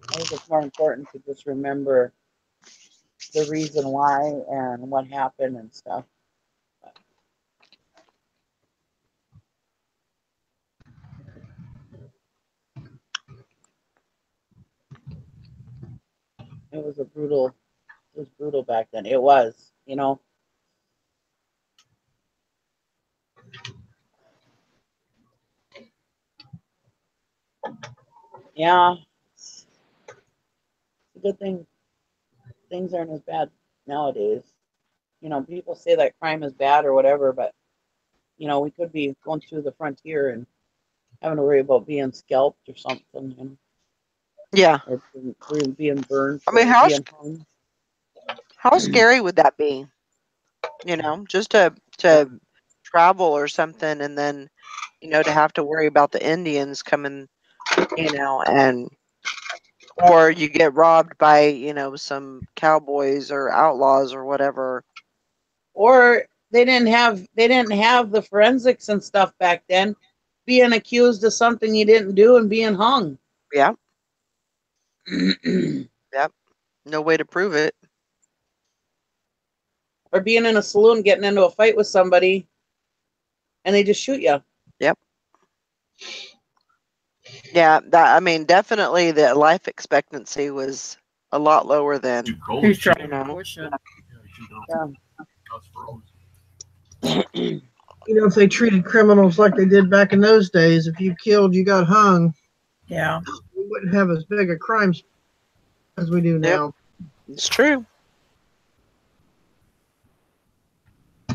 I think it's more important to just remember the reason why and what happened and stuff. It was brutal back then. It was, you know. Yeah, it's a good thing things aren't as bad nowadays. You know, people say that crime is bad or whatever, but you know, we could be going through the frontier and having to worry about being scalped or something, you know, Yeah. or being burned I mean, for being hung. how scary would that be? You know, just to travel or something, and then, you know, to have to worry about the Indians coming, you know, and or you get robbed by, you know, some cowboys or outlaws or whatever. Or they didn't have the forensics and stuff back then. Being accused of something you didn't do and being hung. Yeah. Yep. No way to prove it. Or being in a saloon getting into a fight with somebody and they just shoot you. Yep. Yeah, that, I mean, definitely the life expectancy was a lot lower than, He's trying you to know. push it. You know, if they treated criminals like they did back in those days, if you killed, you got hung, Yeah. we wouldn't have as big a crime as we do Yep. now. It's true.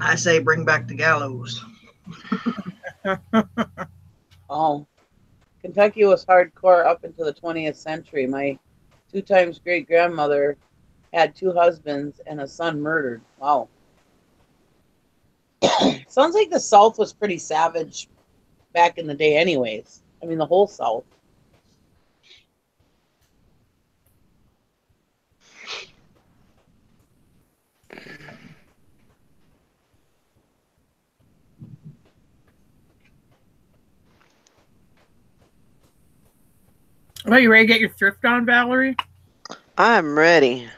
I say bring back the gallows. Oh, Kentucky was hardcore up into the 20th century. My 2 times great grandmother had 2 husbands and a son murdered. Wow. Sounds like the South was pretty savage back in the day, anyways. I mean, the whole South. Well, you ready to get your thrift on, Valerie? I'm ready.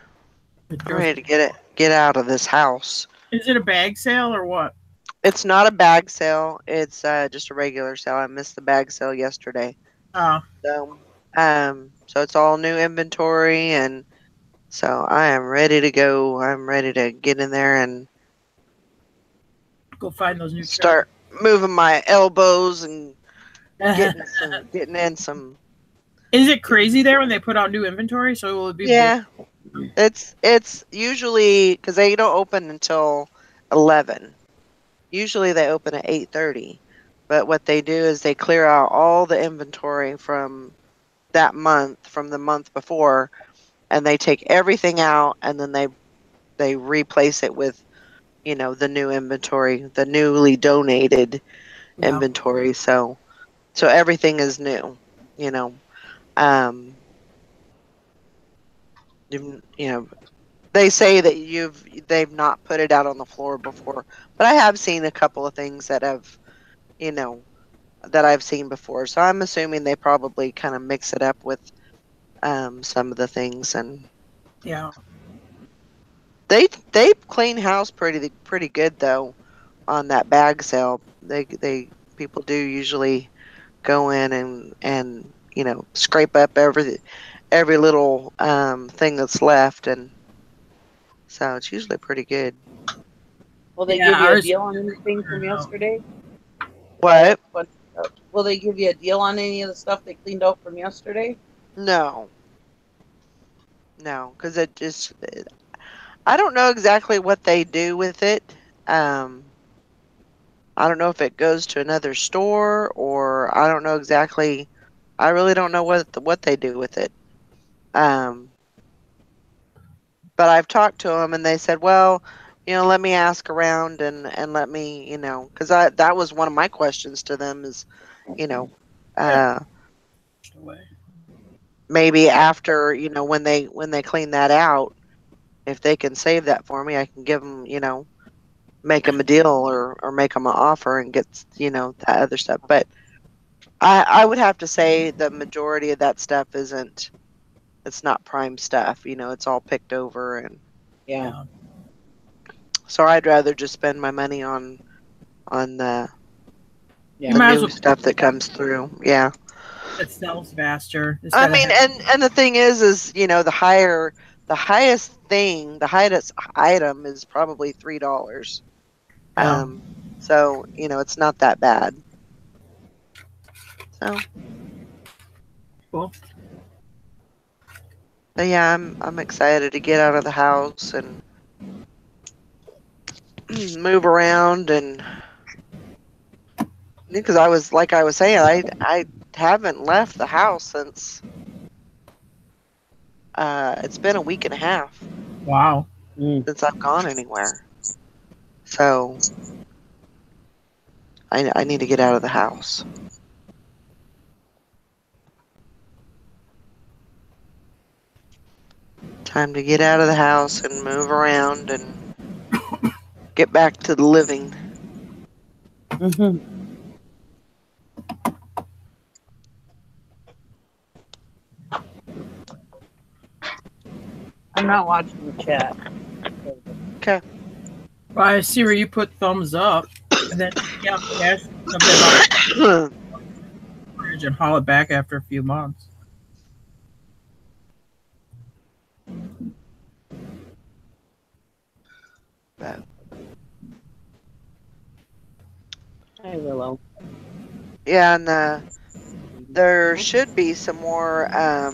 I'm ready to get out of this house. Is it a bag sale or what? It's not a bag sale. It's just a regular sale. I missed the bag sale yesterday. Oh. So it's all new inventory, and so I am ready to go. I'm ready to get in there and Go find those new start moving my elbows and getting in some. Is it crazy there when they put out new inventory? So will it be? Yeah, it's usually because they don't open until 11. Usually they open at 8:30, but what they do is they clear out all the inventory from that month, from the month before, and they take everything out, and then they replace it with, you know, the new inventory, the newly donated inventory. So everything is new, you know. You know, they say that they've not put it out on the floor before, but I have seen a couple of things that have, you know, that I've seen before. So I'm assuming they probably kind of mix it up with some of the things, and Yeah. they clean house pretty good though on that bag sale. They people do usually go in and you know, scrape up every little thing that's left, and so it's usually pretty good. Will they Yeah, give you a ours- deal on anything from yesterday? What? Will they give you a deal on any of the stuff they cleaned out from yesterday? No. No, because it just, I don't know exactly what they do with it. I don't know if it goes to another store, or I don't know exactly. I really don't know what they do with it. But I've talked to them, and they said, well, let me ask around and let me, because that was one of my questions to them is, maybe after, when they clean that out, if they can save that for me, I can give them, make them a deal or make them an offer and get, that other stuff. But I would have to say the majority of that stuff it's not prime stuff, it's all picked over. And Yeah. so I'd rather just spend my money on the Yeah. might as new well- stuff that comes through. Yeah. It sells faster. I instead of mean, having- and the thing is, the highest thing, the highest item is probably $3. Yeah. So, it's not that bad. So, Cool. but yeah, I'm excited to get out of the house and move around, and because I was saying, I haven't left the house since it's been a week and a half Wow. since I've gone anywhere. So I need to get out of the house. Time to get out of the house and move around and get back to the living. Mm-hmm. I'm not watching the chat. Okay. Well, I see where you put thumbs up, and then yeah, cash something about storage and haul it back after a few months. But Hi, Willow. yeah, and there should be some more, a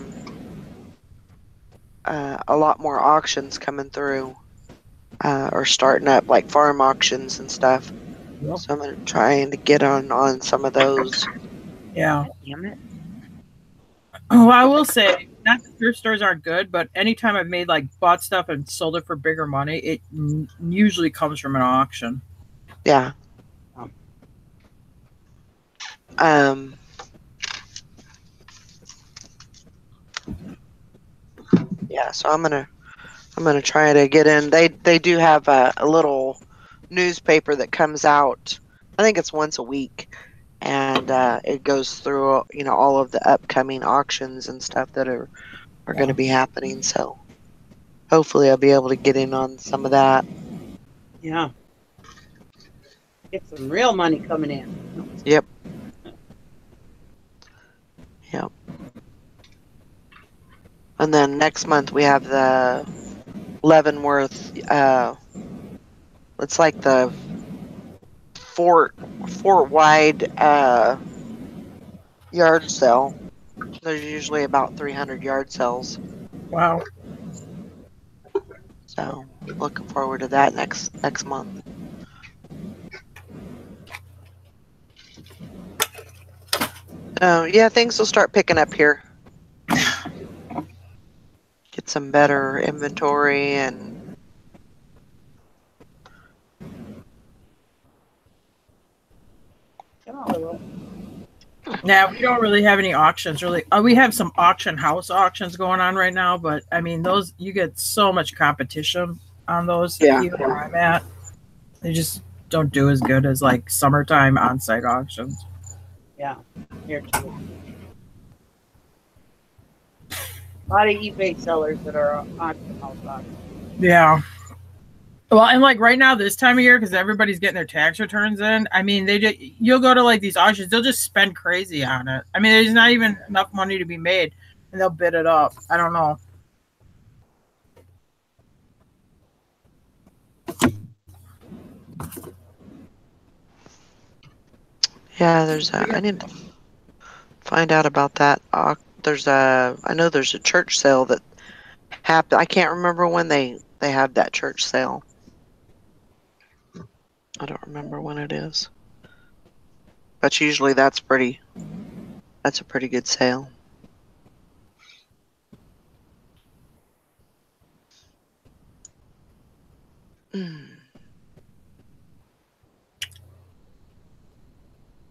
lot more auctions coming through, or starting up, like farm auctions and stuff. Yep. So I'm gonna trying to get on some of those. Yeah. Damn it. Oh, I will say, not that thrift stores aren't good, but anytime I've made bought stuff and sold it for bigger money, it usually comes from an auction. Yeah. Yeah. So I'm gonna try to get in. They do have a little newspaper that comes out. I think it's once a week, and it goes through all of the upcoming auctions and stuff that are going to be happening. So hopefully I'll be able to get in on some of that. Yeah. Get some real money coming in. Yep. Yep. And then next month we have the Leavenworth. It's like the Fort wide yard sale. There's usually about 300 yard sales. Wow. So looking forward to that next month. Yeah, things will start picking up here. Get some better inventory and Come on, Willow. Yeah, we don't really have any auctions. Really, we have some auction house auctions going on right now, but I mean, those you get so much competition on those. Yeah. Even where I'm at, they just don't do as good as summertime on-site auctions. Yeah. Here too. A lot of eBay sellers that are auction house auctions. Yeah. Well, and right now, this time of year, because everybody's getting their tax returns in. I mean, you'll go to these auctions, they'll just spend crazy on it. I mean, there's not even enough money to be made, and they'll bid it up. I don't know. Yeah, there's a. I need to find out about that. I know there's a church sale that happened. I can't remember when they have that church sale. I don't remember when it is. But usually that's a pretty good sale.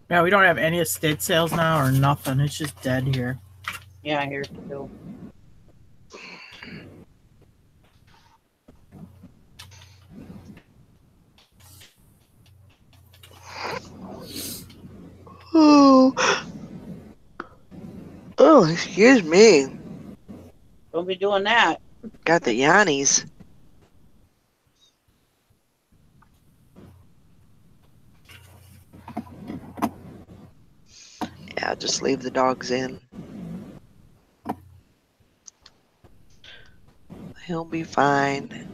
Yeah, we don't have any estate sales now or nothing. It's just dead here. Yeah, here too. Oh, excuse me. Don't be doing that. Got the yannies. Yeah, just leave the dogs in. He'll be fine.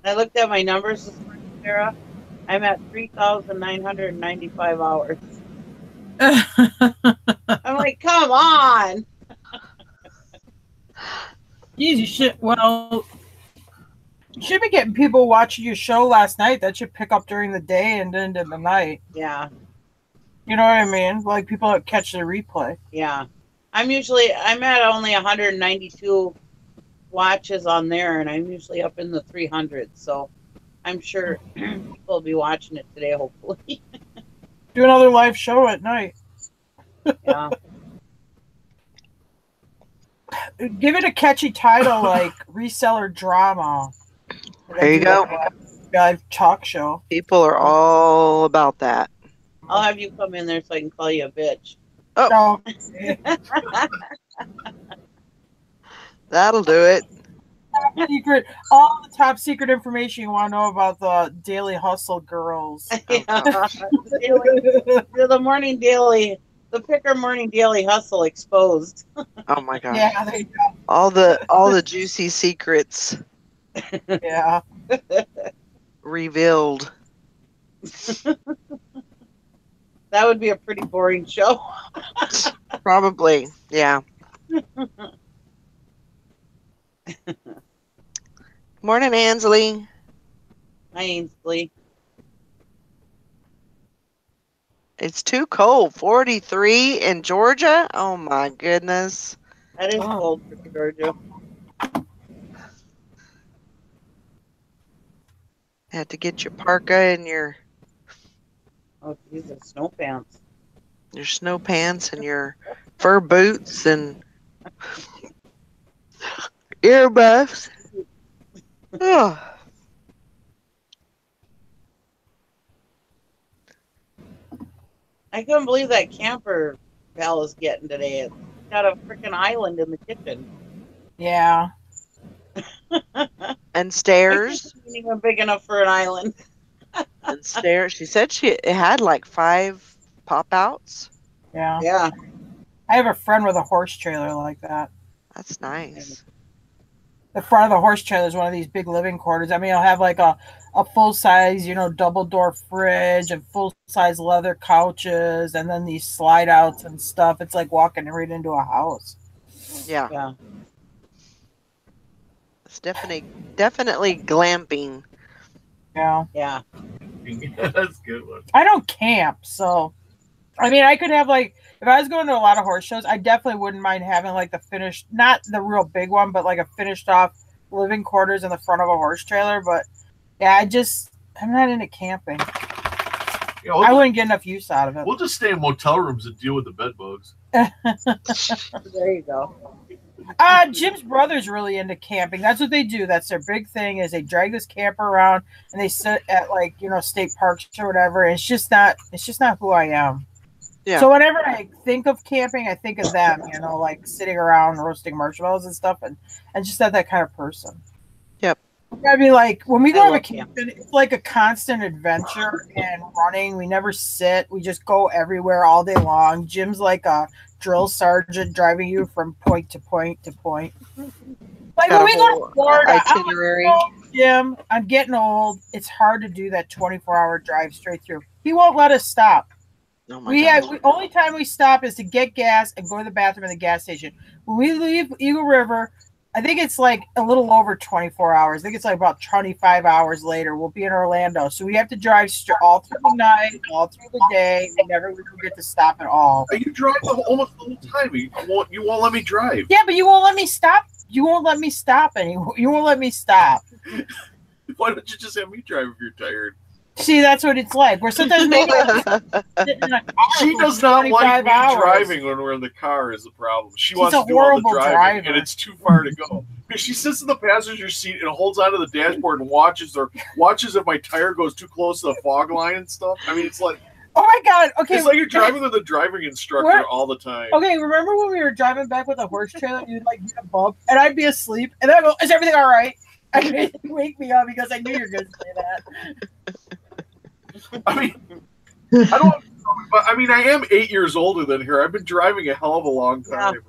I looked at my numbers this morning, Sarah. I'm at 3,995 hours. I'm like, come on. Easy shit. Well, you should be getting people watching your show last night. That should pick up during the day and then in the night. Yeah. You know what I mean? Like people that catch the replay. Yeah. I'm at only 192 watches on there, and I'm usually up in the 300s. So I'm sure people will be watching it today, hopefully. Do another live show at night. Yeah. Give it a catchy title like Reseller Drama. There you go. Live talk show. People are all about that. I'll have you come in there so I can call you a bitch. Oh. That'll do it. Secret, all the top secret information you want to know about the Daily Hustle girls. Yeah. The morning daily, the Picker Morning Daily Hustle exposed. Oh my god. Yeah, there you go. All the juicy secrets Yeah. revealed. That would be a pretty boring show. Probably. Yeah. Morning, Ansley. Hi, Ainsley. It's too cold. 43 in Georgia. Oh my goodness. That is cold for Georgia. Had to get your parka and your these are snow pants. Your snow pants and your fur boots and earbuds. Oh. I couldn't believe that camper Val is getting today. It's got a freaking island in the kitchen. Yeah. And stairs. It's not even big enough for an island. And stairs. She said it had like 5 pop outs. Yeah. Yeah. I have a friend with a horse trailer like that. That's nice. The front of the horse trailer is one of these big living quarters. I mean, it'll have like a full size, double door fridge and full size leather couches, and then these slide outs and stuff. It's like walking right into a house. Yeah. Yeah. It's definitely glamping. Yeah. Yeah. That's a good one. I don't camp, so I mean, I could have like, if I was going to a lot of horse shows, I definitely wouldn't mind having like the finished, not the real big one, but like a finished off living quarters in the front of a horse trailer. But yeah, I'm not into camping. Yeah, I wouldn't get enough use out of it. We'll just stay in motel rooms and deal with the bed bugs. There you go. Jim's brother's really into camping. That's what they do. That's their big thing is they drag this camper around and they sit at like, state parks or whatever. And it's just not who I am. Yeah. So whenever I think of camping, I think of them, like sitting around roasting marshmallows and stuff, and just not that kind of person. Yep. I mean, like when we go to camping, it's like a constant adventure and running. We never sit. We just go everywhere all day long. Jim's like a drill sergeant driving you from point to point to point. Like Got when a we go whole, to Florida, itinerary. Jim, I'm getting old. It's hard to do that 24-hour drive straight through. He won't let us stop. Oh my gosh. Only time we stop is to get gas and go to the bathroom at the gas station. When we leave Eagle River, I think it's like a little over 24 hours. I think it's like about 25 hours later. We'll be in Orlando. So we have to drive all through the night, all through the day. We don't get to stop at all. You drive almost the whole time. You won't let me drive. Yeah, but you won't let me stop. You won't let me stop anymore. You won't let me stop. Why don't you just have me drive if you're tired? See, that's what it's like. We're sometimes maybe she does not like me driving when we're in the car is the problem. She wants to do all the driving, and it's too far to go. Because she sits in the passenger seat and holds onto the dashboard and watches if my tire goes too close to the fog line and stuff. I mean, it's like, oh my God. Okay. It's like you're driving with a driving instructor all the time. Okay, remember when we were driving back with a horse trailer and you'd like get a bump and I'd be asleep and I'd go, is everything all right? And you'd wake me up because I knew you were going to say that. I mean, I am 8 years older than her. I've been driving a hell of a long time.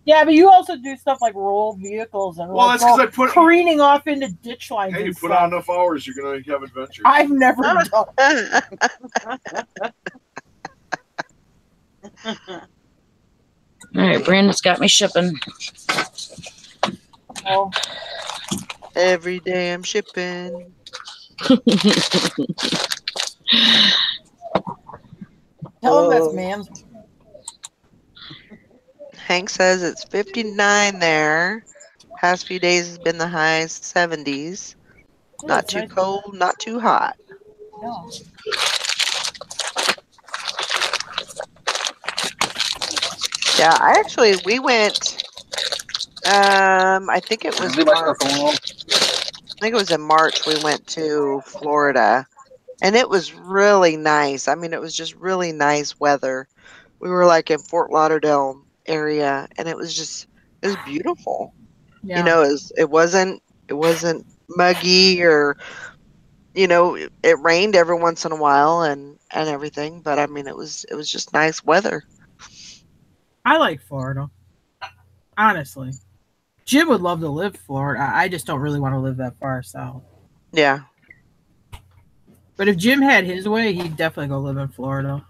Yeah, but you also do stuff like roll vehicles and that's because I put careening off into ditch lines. Hey, you put on enough hours, you're gonna have adventures. I've never done. All right, Brandon's got me shipping. Oh. Every day I'm shipping. Tell him that's man's. Hank says it's 59 there. Past few days has been the high 70s. Not too cold, not too hot. No. Yeah, we went, I think it was March. I think it was in March we went to Florida. And it was really nice. I mean, it was just really nice weather. We were like in Fort Lauderdale area, and it was beautiful. Yeah. You know, it wasn't muggy or, you know, it rained every once in a while and everything. But I mean, it was just nice weather. I like Florida, honestly. Jim would love to live in Florida. I just don't really want to live that far south. Yeah. But if Jim had his way, he'd definitely go live in Florida.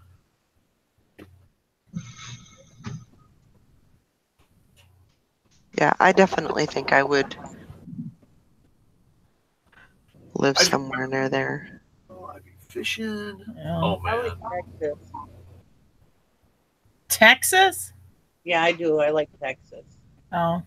Yeah, I definitely think I would live somewhere near there. I'd be fishing. Yeah. Oh, man. I like Texas. Texas? Yeah, I do. I like Texas. Oh.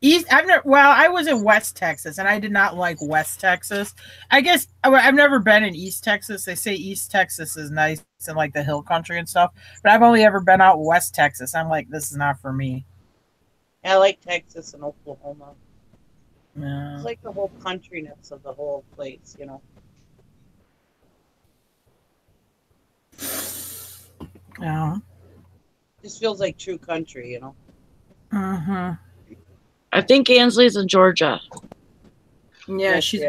East. I was in West Texas, and I did not like West Texas. I guess I've never been in East Texas. They say East Texas is nice and like the hill country and stuff, but I've only ever been out West Texas. I'm like, this is not for me. I like Texas and Oklahoma. Yeah. It's like the whole countryness of the whole place, you know. Yeah. Just feels like true country, you know. Mm-hmm. I think Ansley's in Georgia. Yeah, she's.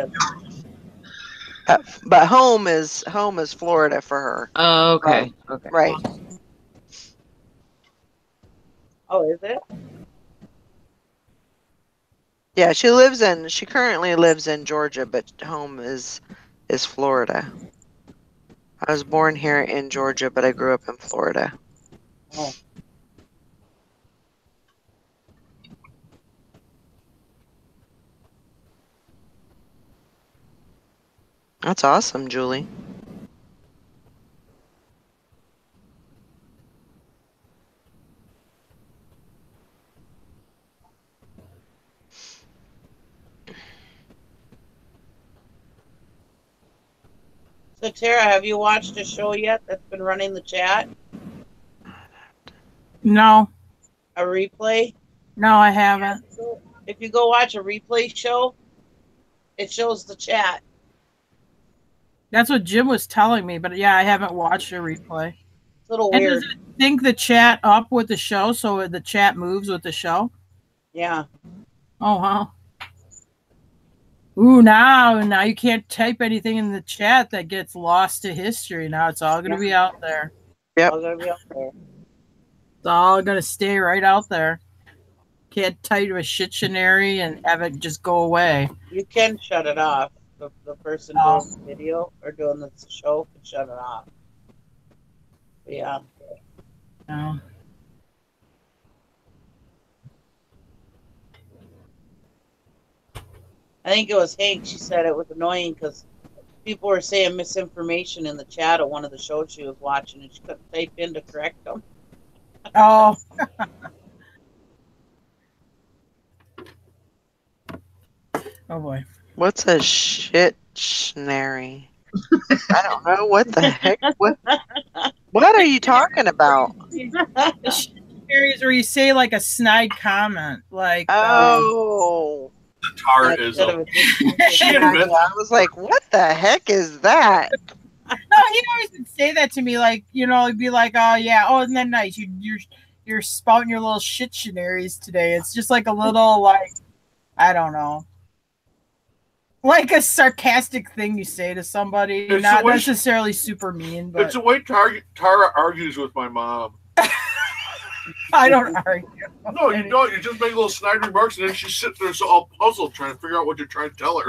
But home is Florida for her. Oh, okay. Okay. Right. Oh, is it? Yeah, she currently lives in Georgia, but home is Florida. I was born here in Georgia, but I grew up in Florida. Oh. That's awesome, Julie. So, Tara, have you watched a show yet that's been running the chat? No. A replay? No, I haven't. If you go watch a replay show, it shows the chat. That's what Jim was telling me, but yeah, I haven't watched a replay. It's a little And weird. does it sync the chat up with the show so the chat moves with the show? Yeah. Oh, wow. Ooh, now you can't type anything in the chat that gets lost to history. Now it's all going to be out there. Yep. All gonna be out there. It's all gonna stay right out there. Can't tie to a shittionary and have it just go away. You can shut it off. The person doing the video or doing the show can shut it off. Yeah. No. I think it was Hank. She said it was annoying because people were saying misinformation in the chat of one of the shows she was watching, and she couldn't type in to correct them. Oh. Oh boy. What's a shittionary? I don't know. What the heck? What are you talking about? The shittionary is where you say like a snide comment. Like, oh. The tarism. I was like, what the heck is that? No, he always would say that to me. Like, you know, he'd be like, oh, yeah. Oh, isn't that nice? You're spouting your little shittionaries today. It's just like a little, like, I don't know. Like a sarcastic thing you say to somebody. It's not necessarily super mean, but... It's the way Tara argues with my mom. I don't argue. No, you don't. You just make little snide remarks, and then she's sitting there so all puzzled trying to figure out what you're trying to tell her.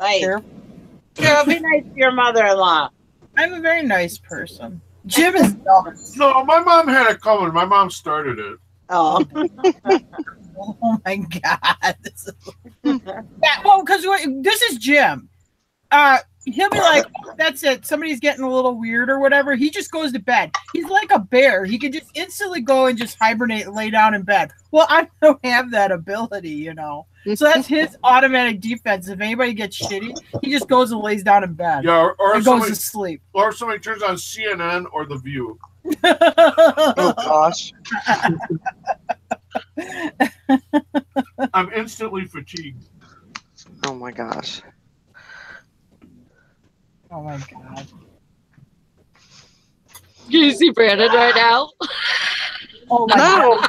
Nice. Carol, be nice to your mother-in-law. I'm a very nice person. Jim is dumb. No, my mom had it coming. My mom started it. Oh. Oh my God. Yeah, well, because this is Jim. He'll be like, oh, that's it. Somebody's getting a little weird or whatever. He just goes to bed. He's like a bear. He can just instantly go and just hibernate and lay down in bed. Well, I don't have that ability, you know. So that's his automatic defense. If anybody gets shitty, he just goes and lays down in bed. Yeah, or and goes to sleep. Or if somebody turns on CNN or The View. Oh, gosh. I'm instantly fatigued. Oh, my gosh. Oh my God. Can you see Brandon right now? Oh my God.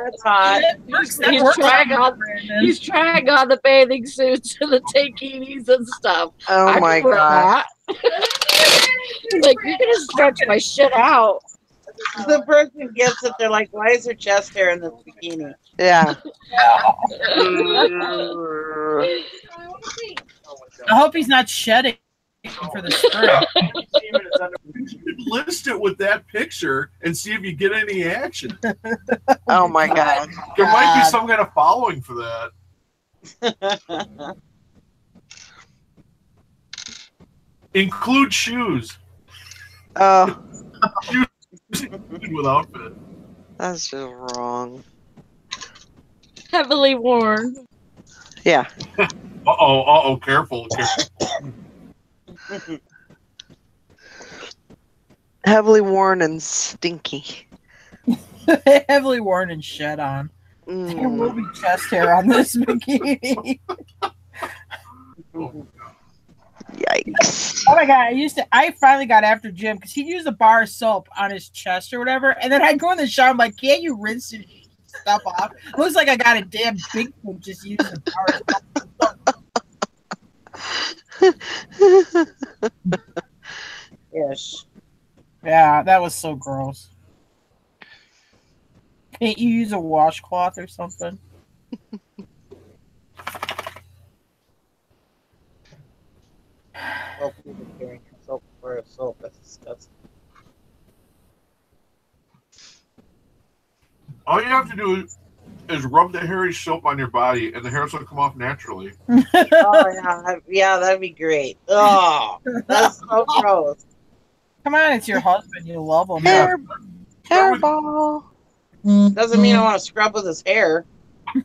That's hot. He's trying on the bathing suits and the takinis and stuff. Oh my God. He's like, you're gonna stretch my shit out. The person gets it, they're like, why is her chest hair in this bikini? Yeah. I hope he's not shedding for the spring. List it with that picture and see if you get any action. Oh my God. There might be some kind of following for that. Include shoes. Oh. Shoes with outfit. That's just wrong. Heavily worn. Yeah. Careful. Heavily worn and stinky. Heavily worn and shed on. There will be chest hair on this bikini. Yikes. Oh my God, I finally got after Jim because he'd use a bar of soap on his chest or whatever, and then I'd go in the shower, I'm like, can't you rinse this stuff off? Looks like I got a damn Bigfoot just using a bar of soap. Yes. Yeah, that was so gross. Can't you use a washcloth or something? Soap for a soap. That's disgusting. All you have to do is rub the hairy soap on your body, and the hairs will come off naturally. Oh yeah, that'd be great. Oh, that's so gross. Come on, it's your husband. You love him. Hairball. Doesn't mean I want to scrub with his hair.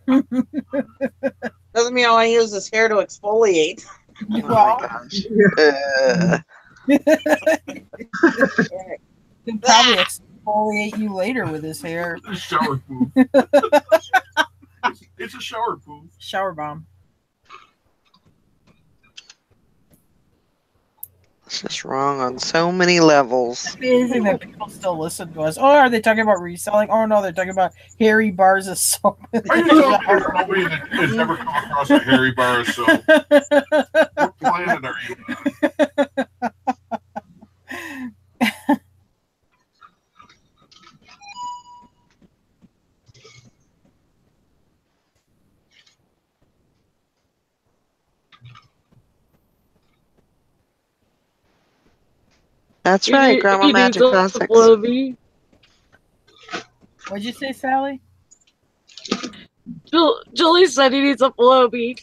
Doesn't mean I want to use his hair to exfoliate. Oh my gosh. He'll probably exfoliate you later with his hair. Shower poof. It's a shower poof. Shower bomb. It's just wrong on so many levels. It's amazing that people still listen to us. Oh, are they talking about reselling? Oh no, they're talking about hairy bars of soap. Are you telling me there's nobody that has never come across a hairy bar of soap? What planet are you on? That's right, Grandma He Magic needs a Classics. Floby. What'd you say, Sally? Julie said he needs a Floby.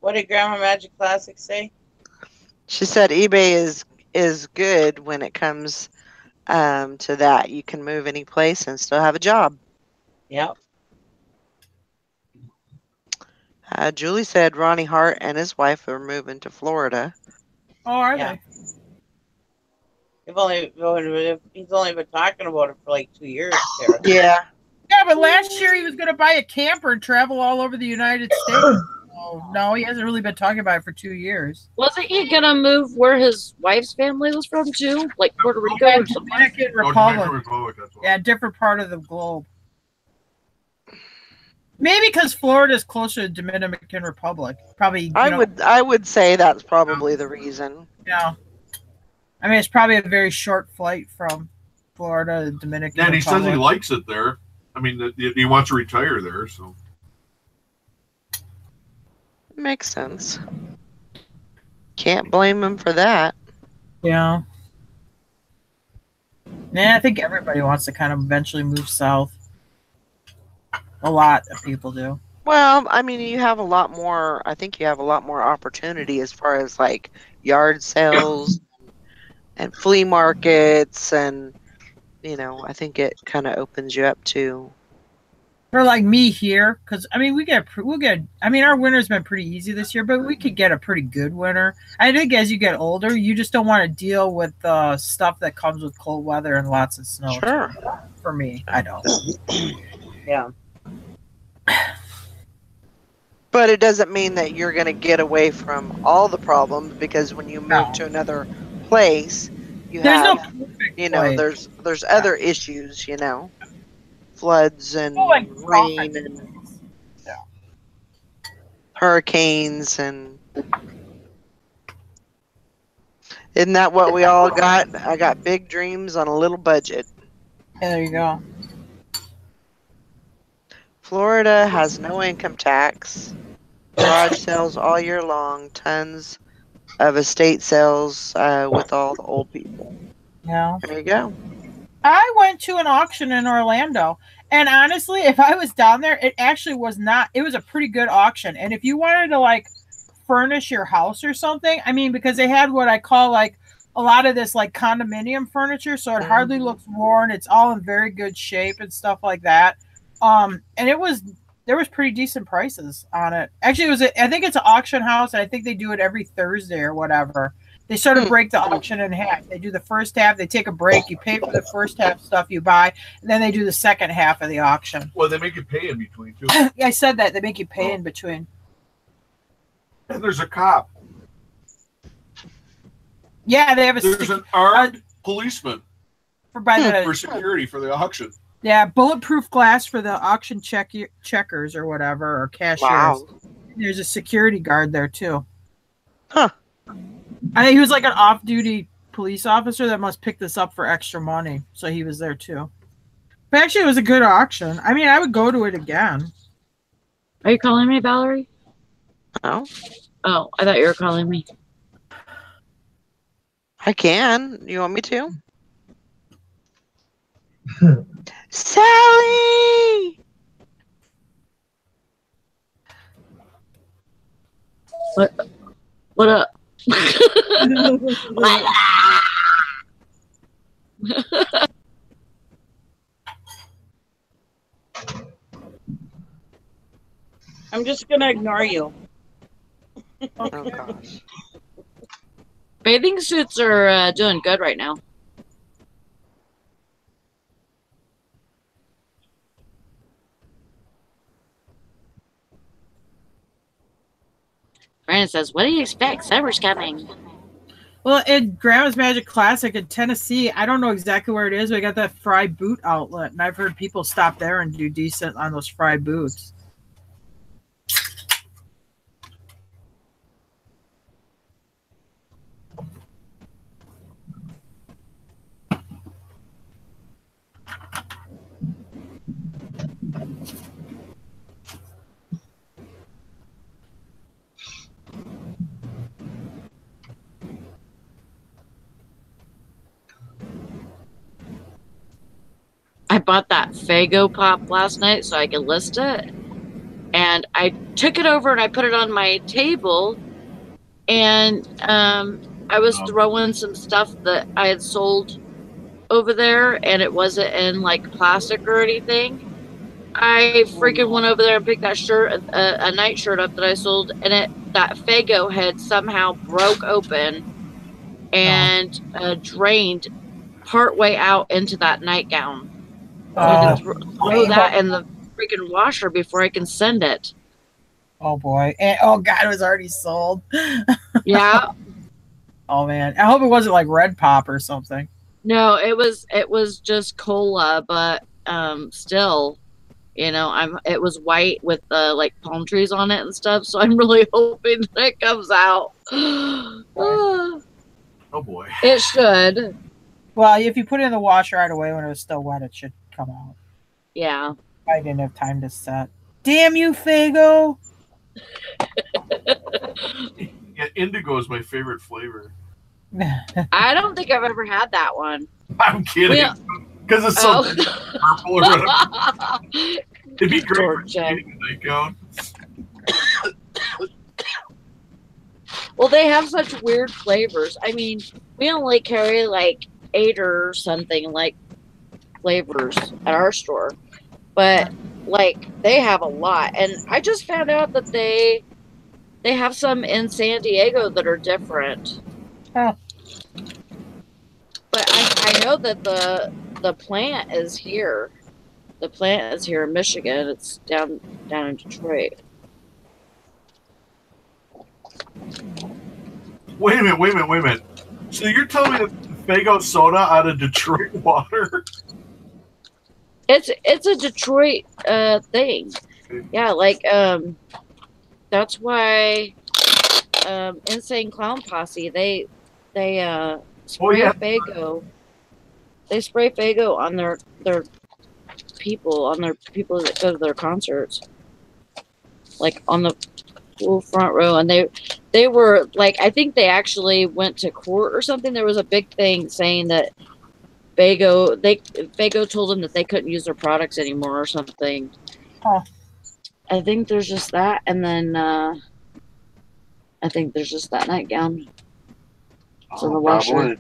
What did Grandma Magic Classic say? She said eBay is good when it comes to that. You can move any place and still have a job. Yep. Julie said Ronnie Hart and his wife are moving to Florida. Oh, are Yeah. they? He's only been talking about it for like 2 years, Sarah. Yeah. Yeah, but last year he was going to buy a camper and travel all over the United States. Oh, no, he hasn't really been talking about it for 2 years. Wasn't he gonna move where his wife's family was from too, like Puerto Rico or something? Dominican Republic. Yeah, different part of the globe. Maybe because Florida is closer to Dominican Republic. Probably. I would say that's probably the reason. Yeah. I mean, it's probably a very short flight from Florida to Dominican Yeah, and he Republic. says he likes it there. I mean, he wants to retire there, so. Makes sense. Can't blame him for that. Yeah. Yeah, I think everybody wants to kind of eventually move south. A lot of people do. Well, I mean, you have a lot more. I think you have a lot more opportunity as far as like yard sales and flea markets, and I think it kind of opens you up to. For like me here, because I mean, we'll get. I mean, our winter's been pretty easy this year, but we could get a pretty good winter. I think as you get older, you just don't want to deal with the stuff that comes with cold weather and lots of snow. Sure. For me, I don't. Yeah. But it doesn't mean that you're going to get away from all the problems, because when you move to another place, there's other issues, floods and rain and hurricanes, and isn't that what we all got? I got big dreams on a little budget. Yeah, there you go. Florida has no income tax. Garage sales all year long. Tons of estate sales with all the old people. Yeah. There you go. I went to an auction in Orlando, and honestly, if I was down there, it actually was not. It was a pretty good auction, and if you wanted to like furnish your house or something, I mean, because they had what I call like a lot of this like condominium furniture, so it hardly looks worn. It's all in very good shape and stuff like that. And there was pretty decent prices on it. Actually, I think it's an auction house, and I think they do it every Thursday or whatever. They sort of break the auction in half. They do the first half, they take a break, you pay for the first half stuff you buy, and then they do the second half of the auction. Well, they make you pay in between, too. I said that. They make you pay in between. And there's a cop. Yeah, they have There's an armed policeman for security for the auction. Yeah, bulletproof glass for the auction checkers or whatever, or cashiers. Wow. There's a security guard there, too. Huh. I think he was like an off-duty police officer that must pick this up for extra money, so he was there, too. But actually, it was a good auction. I mean, I would go to it again. Are you calling me, Valerie? No. Oh, I thought you were calling me. I can. You want me to? Sally! What up? I'm just going to ignore you. Oh, gosh. Bathing suits are doing good right now. Brandon says, what do you expect? Summer's coming. Well, at Grandma's Magic Classic in Tennessee, I don't know exactly where it is, but I got that Fry boot outlet, and I've heard people stop there and do decent on those Fry boots. I bought that Faygo pop last night so I could list it. And I took it over and I put it on my table. And I was throwing some stuff that I had sold over there, and it wasn't in like plastic or anything. I freaking went over there and picked that shirt, a night shirt up that I sold, and that Faygo had somehow broke open and drained partway out into that nightgown. I had to throw that in the freaking washer before I can send it. Oh boy! And, oh god, it was already sold. Yeah. Oh man, I hope it wasn't like Red Pop or something. No, it was just cola, but still, you know, it was white with like palm trees on it and stuff. So I'm really hoping that it comes out. Oh boy! It should. Well, if you put it in the washer right away when it was still wet, it should come out. Yeah. I didn't have time to set. Damn you, Faygo! Yeah, indigo is my favorite flavor. I don't think I've ever had that one. I'm kidding. Because it's so purple. It'd be great for eating a nightgown. Well, they have such weird flavors. I mean, we only carry like 8 or something like flavors at our store. But like they have a lot. And I just found out that they have some in San Diego that are different. Huh. But I know that the plant is here. The plant is here in Michigan. It's down in Detroit. Wait a minute. So you're telling me that Faygo soda out of Detroit water? It's a Detroit thing. Yeah, like that's why Insane Clown Posse they spray Faygo. They spray Faygo on their people that go to their concerts, like on the full front row. And they were like, I think they actually went to court or something. There was a big thing saying that Faygo told them that they couldn't use their products anymore or something. Huh. I think there's just that, and then I think there's just that nightgown. It's in the washer.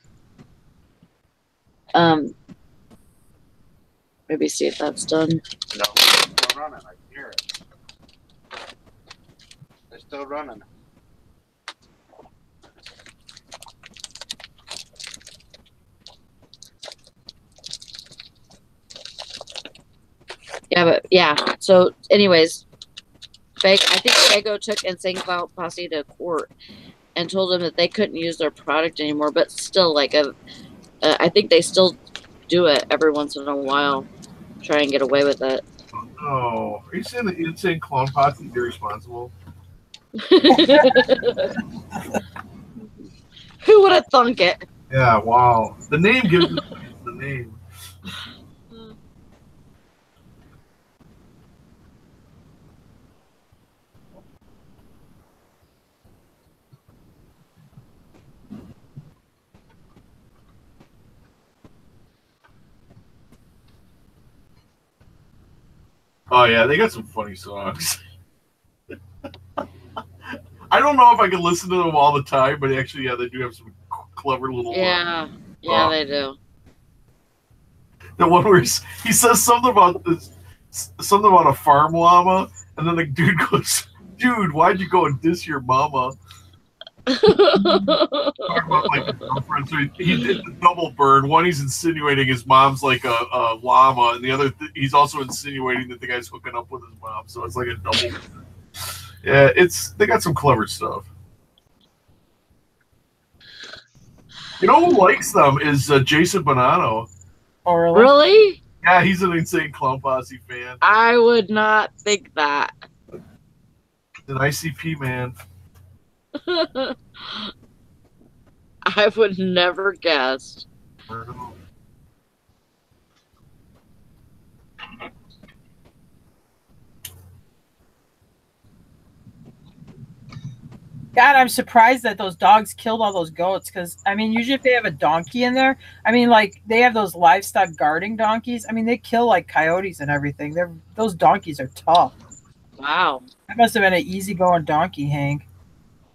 Maybe see if that's done. No, it's still running. I can hear it. They're still running. Yeah, but yeah. So, anyways, I think Faygo took Insane Clown Posse to court and told them that they couldn't use their product anymore. But still, like I think they still do it every once in a while, try and get away with it. Oh, are you saying the Insane Clown Posse is irresponsible? Who would have thunk it? Yeah, wow. The name gives it the name. Oh yeah, they got some funny songs. I don't know if I can listen to them all the time, but actually, yeah, they do have some clever little. Yeah, they do. The one where he says something about a farm llama, and then the dude goes, "Dude, why'd you go and diss your mama?" Talk about like his girlfriend. So he did the double burn. One, he's insinuating his mom's like a llama, and the other, he's also insinuating that the guy's hooking up with his mom. So it's like a double burn. Yeah, they got some clever stuff. You know who likes them is Jason Bonanno. Oh, Really? Yeah, he's an Insane Clown Posse fan. I would not think that. An ICP man. I would never guess. God, I'm surprised that those dogs killed all those goats. Because I mean, usually if they have a donkey in there, I mean, like they have those livestock guarding donkeys. I mean, they kill like coyotes and everything. Those donkeys are tough. Wow. That must have been an easygoing donkey, Hank.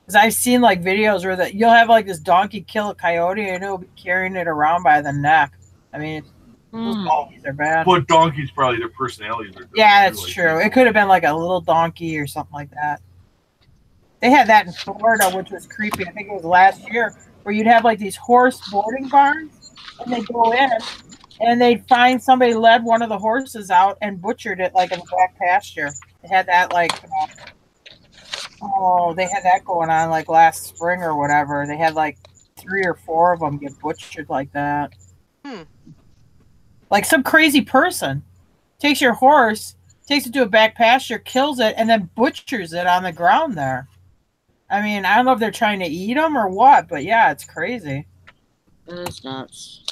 Because I've seen like videos where that you'll have like this donkey kill a coyote and it'll be carrying it around by the neck. I mean, those donkeys are bad. But donkeys probably their personalities are. Yeah, that's true. It could have been like a little donkey or something like that. They had that in Florida, which was creepy. I think it was last year, where you'd have like these horse boarding barns, and they'd go in, and they'd find somebody led one of the horses out and butchered it like in the back pasture. They had that like, they had that going on like last spring or whatever. They had like 3 or 4 of them get butchered like that. Like some crazy person takes your horse, takes it to a back pasture, kills it, and then butchers it on the ground there. I mean, I don't know if they're trying to eat them or what, but yeah, it's crazy. That's nuts.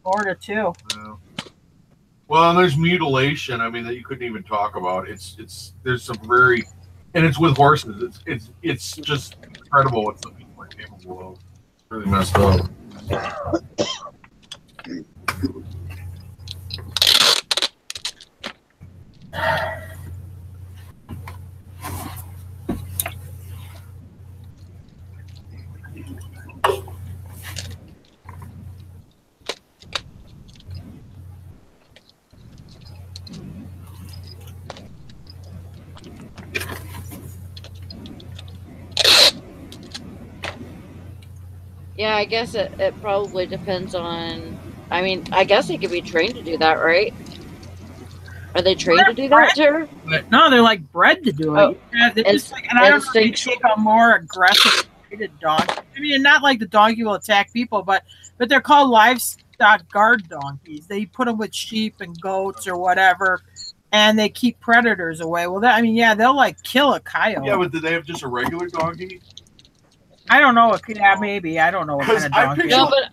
Florida too. Yeah. Well, and there's mutilation. I mean, that you couldn't even talk about. There's some very, and it's with horses. It's just incredible what some people are capable of. It's really messed up. Yeah, I guess it probably depends on. I mean, I guess they could be trained to do that, right? Are they trained to do that too? No, they're like bred to do it. Oh, Yeah, they're just like, and I don't know if they take a more aggressive dog. I mean, not like the dog will attack people, but they're called livestock guard donkeys. They put them with sheep and goats or whatever, and they keep predators away. Well, I mean, yeah, they'll like kill a coyote. Yeah, but do they have just a regular donkey? I don't know. Yeah, maybe. I don't know what kind of donkey. No, but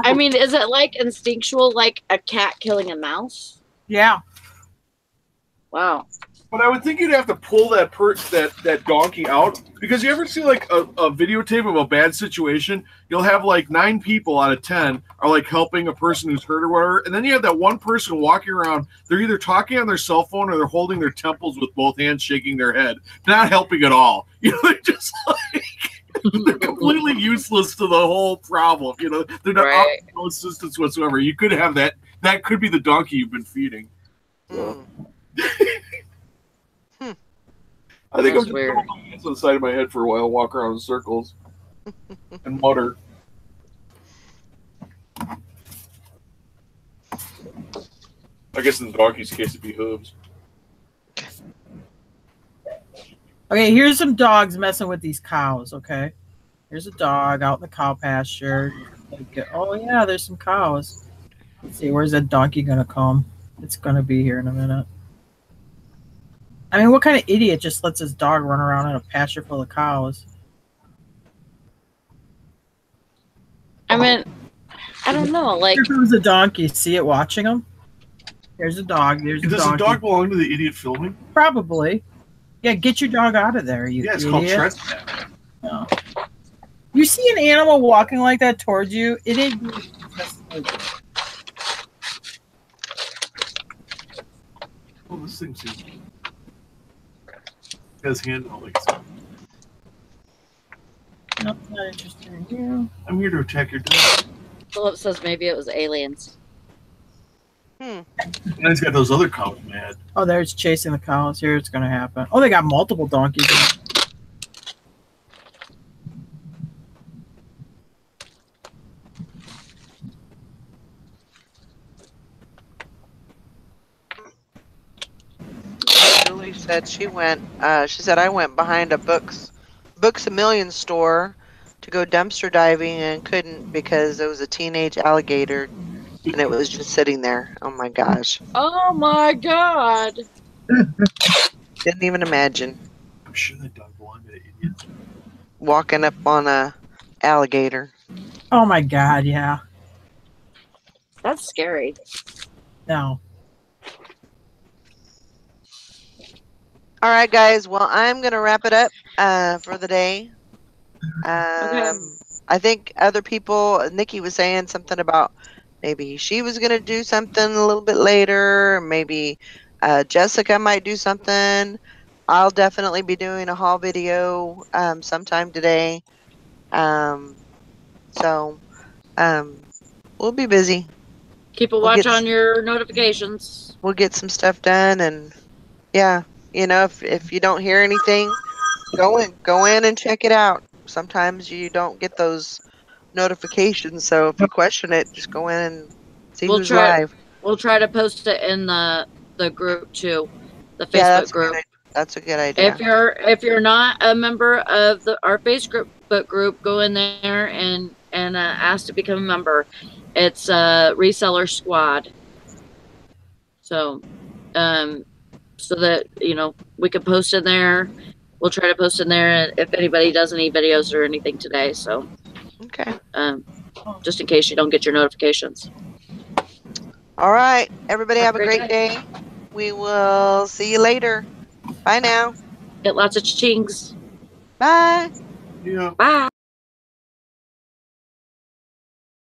I mean, is it like instinctual, like a cat killing a mouse? Yeah. Wow. But I would think you'd have to pull that donkey out, because you ever see like a videotape of a bad situation? You'll have like 9 people out of 10 are like helping a person who's hurt or whatever, and then you have that one person walking around. They're either talking on their cell phone or they're holding their temples with both hands, shaking their head, not helping at all. You know, they're just like they're completely useless to the whole problem. You know, they're not offering no assistance whatsoever. You could have that. That could be the donkey you've been feeding. I think I'm just going to put my hands on the side of my head for a while, walk around in circles, and mutter. I guess in the donkey's case, it'd be hooves. Okay, here's some dogs messing with these cows, okay? Here's a dog out in the cow pasture. Oh, yeah, there's some cows. Let's see, where's that donkey going to come? It's going to be here in a minute. I mean, what kind of idiot just lets his dog run around in a pasture full of cows? I mean, I don't know. Like, here comes a donkey. See it watching him? There's a dog. There's a donkey. Does the dog belong to the idiot filming? Probably. Yeah, get your dog out of there, you it's idiot. called trespass. No. You see an animal walking like that towards you, it ain't Oh, this thing seems... Has handle like so. Nope, not interested in you. I'm here to attack your dog. Philip says maybe it was aliens. And he's got those other cows mad. Oh, there's chasing the cows. Here it's going to happen. Oh, they got multiple donkeys. Julie said she said I went behind a Books A Million store to go dumpster diving and couldn't because there was a teenage alligator and it was just sitting there. Oh my gosh. Oh my god. Didn't even imagine. I'm sure that dog belonged to idiots. Walking up on a alligator. Oh my god, yeah. That's scary. No. All right, guys. Well, I'm going to wrap it up. for the day. Okay. I think other people, Nikki was saying something about maybe she was going to do something a little bit later. Maybe Jessica might do something. I'll definitely be doing a haul video sometime today. So we'll be busy. Keep a watch on your notifications. We'll get some stuff done, and yeah, you know, if you don't hear anything, go in and check it out. Sometimes you don't get those notifications, so if you question it, just go in and see who's live. We'll try to post it in the group too, the Facebook group. That's a good idea. If you're not a member of our Facebook group, go in there and ask to become a member. It's Reseller Squad. So, so that we can post in there. We'll try to post in there if anybody does any videos or anything today. So, okay. Just in case you don't get your notifications. All right, everybody have a great day. We will see you later. Bye now. Get lots of chings. Bye. Yeah. Bye.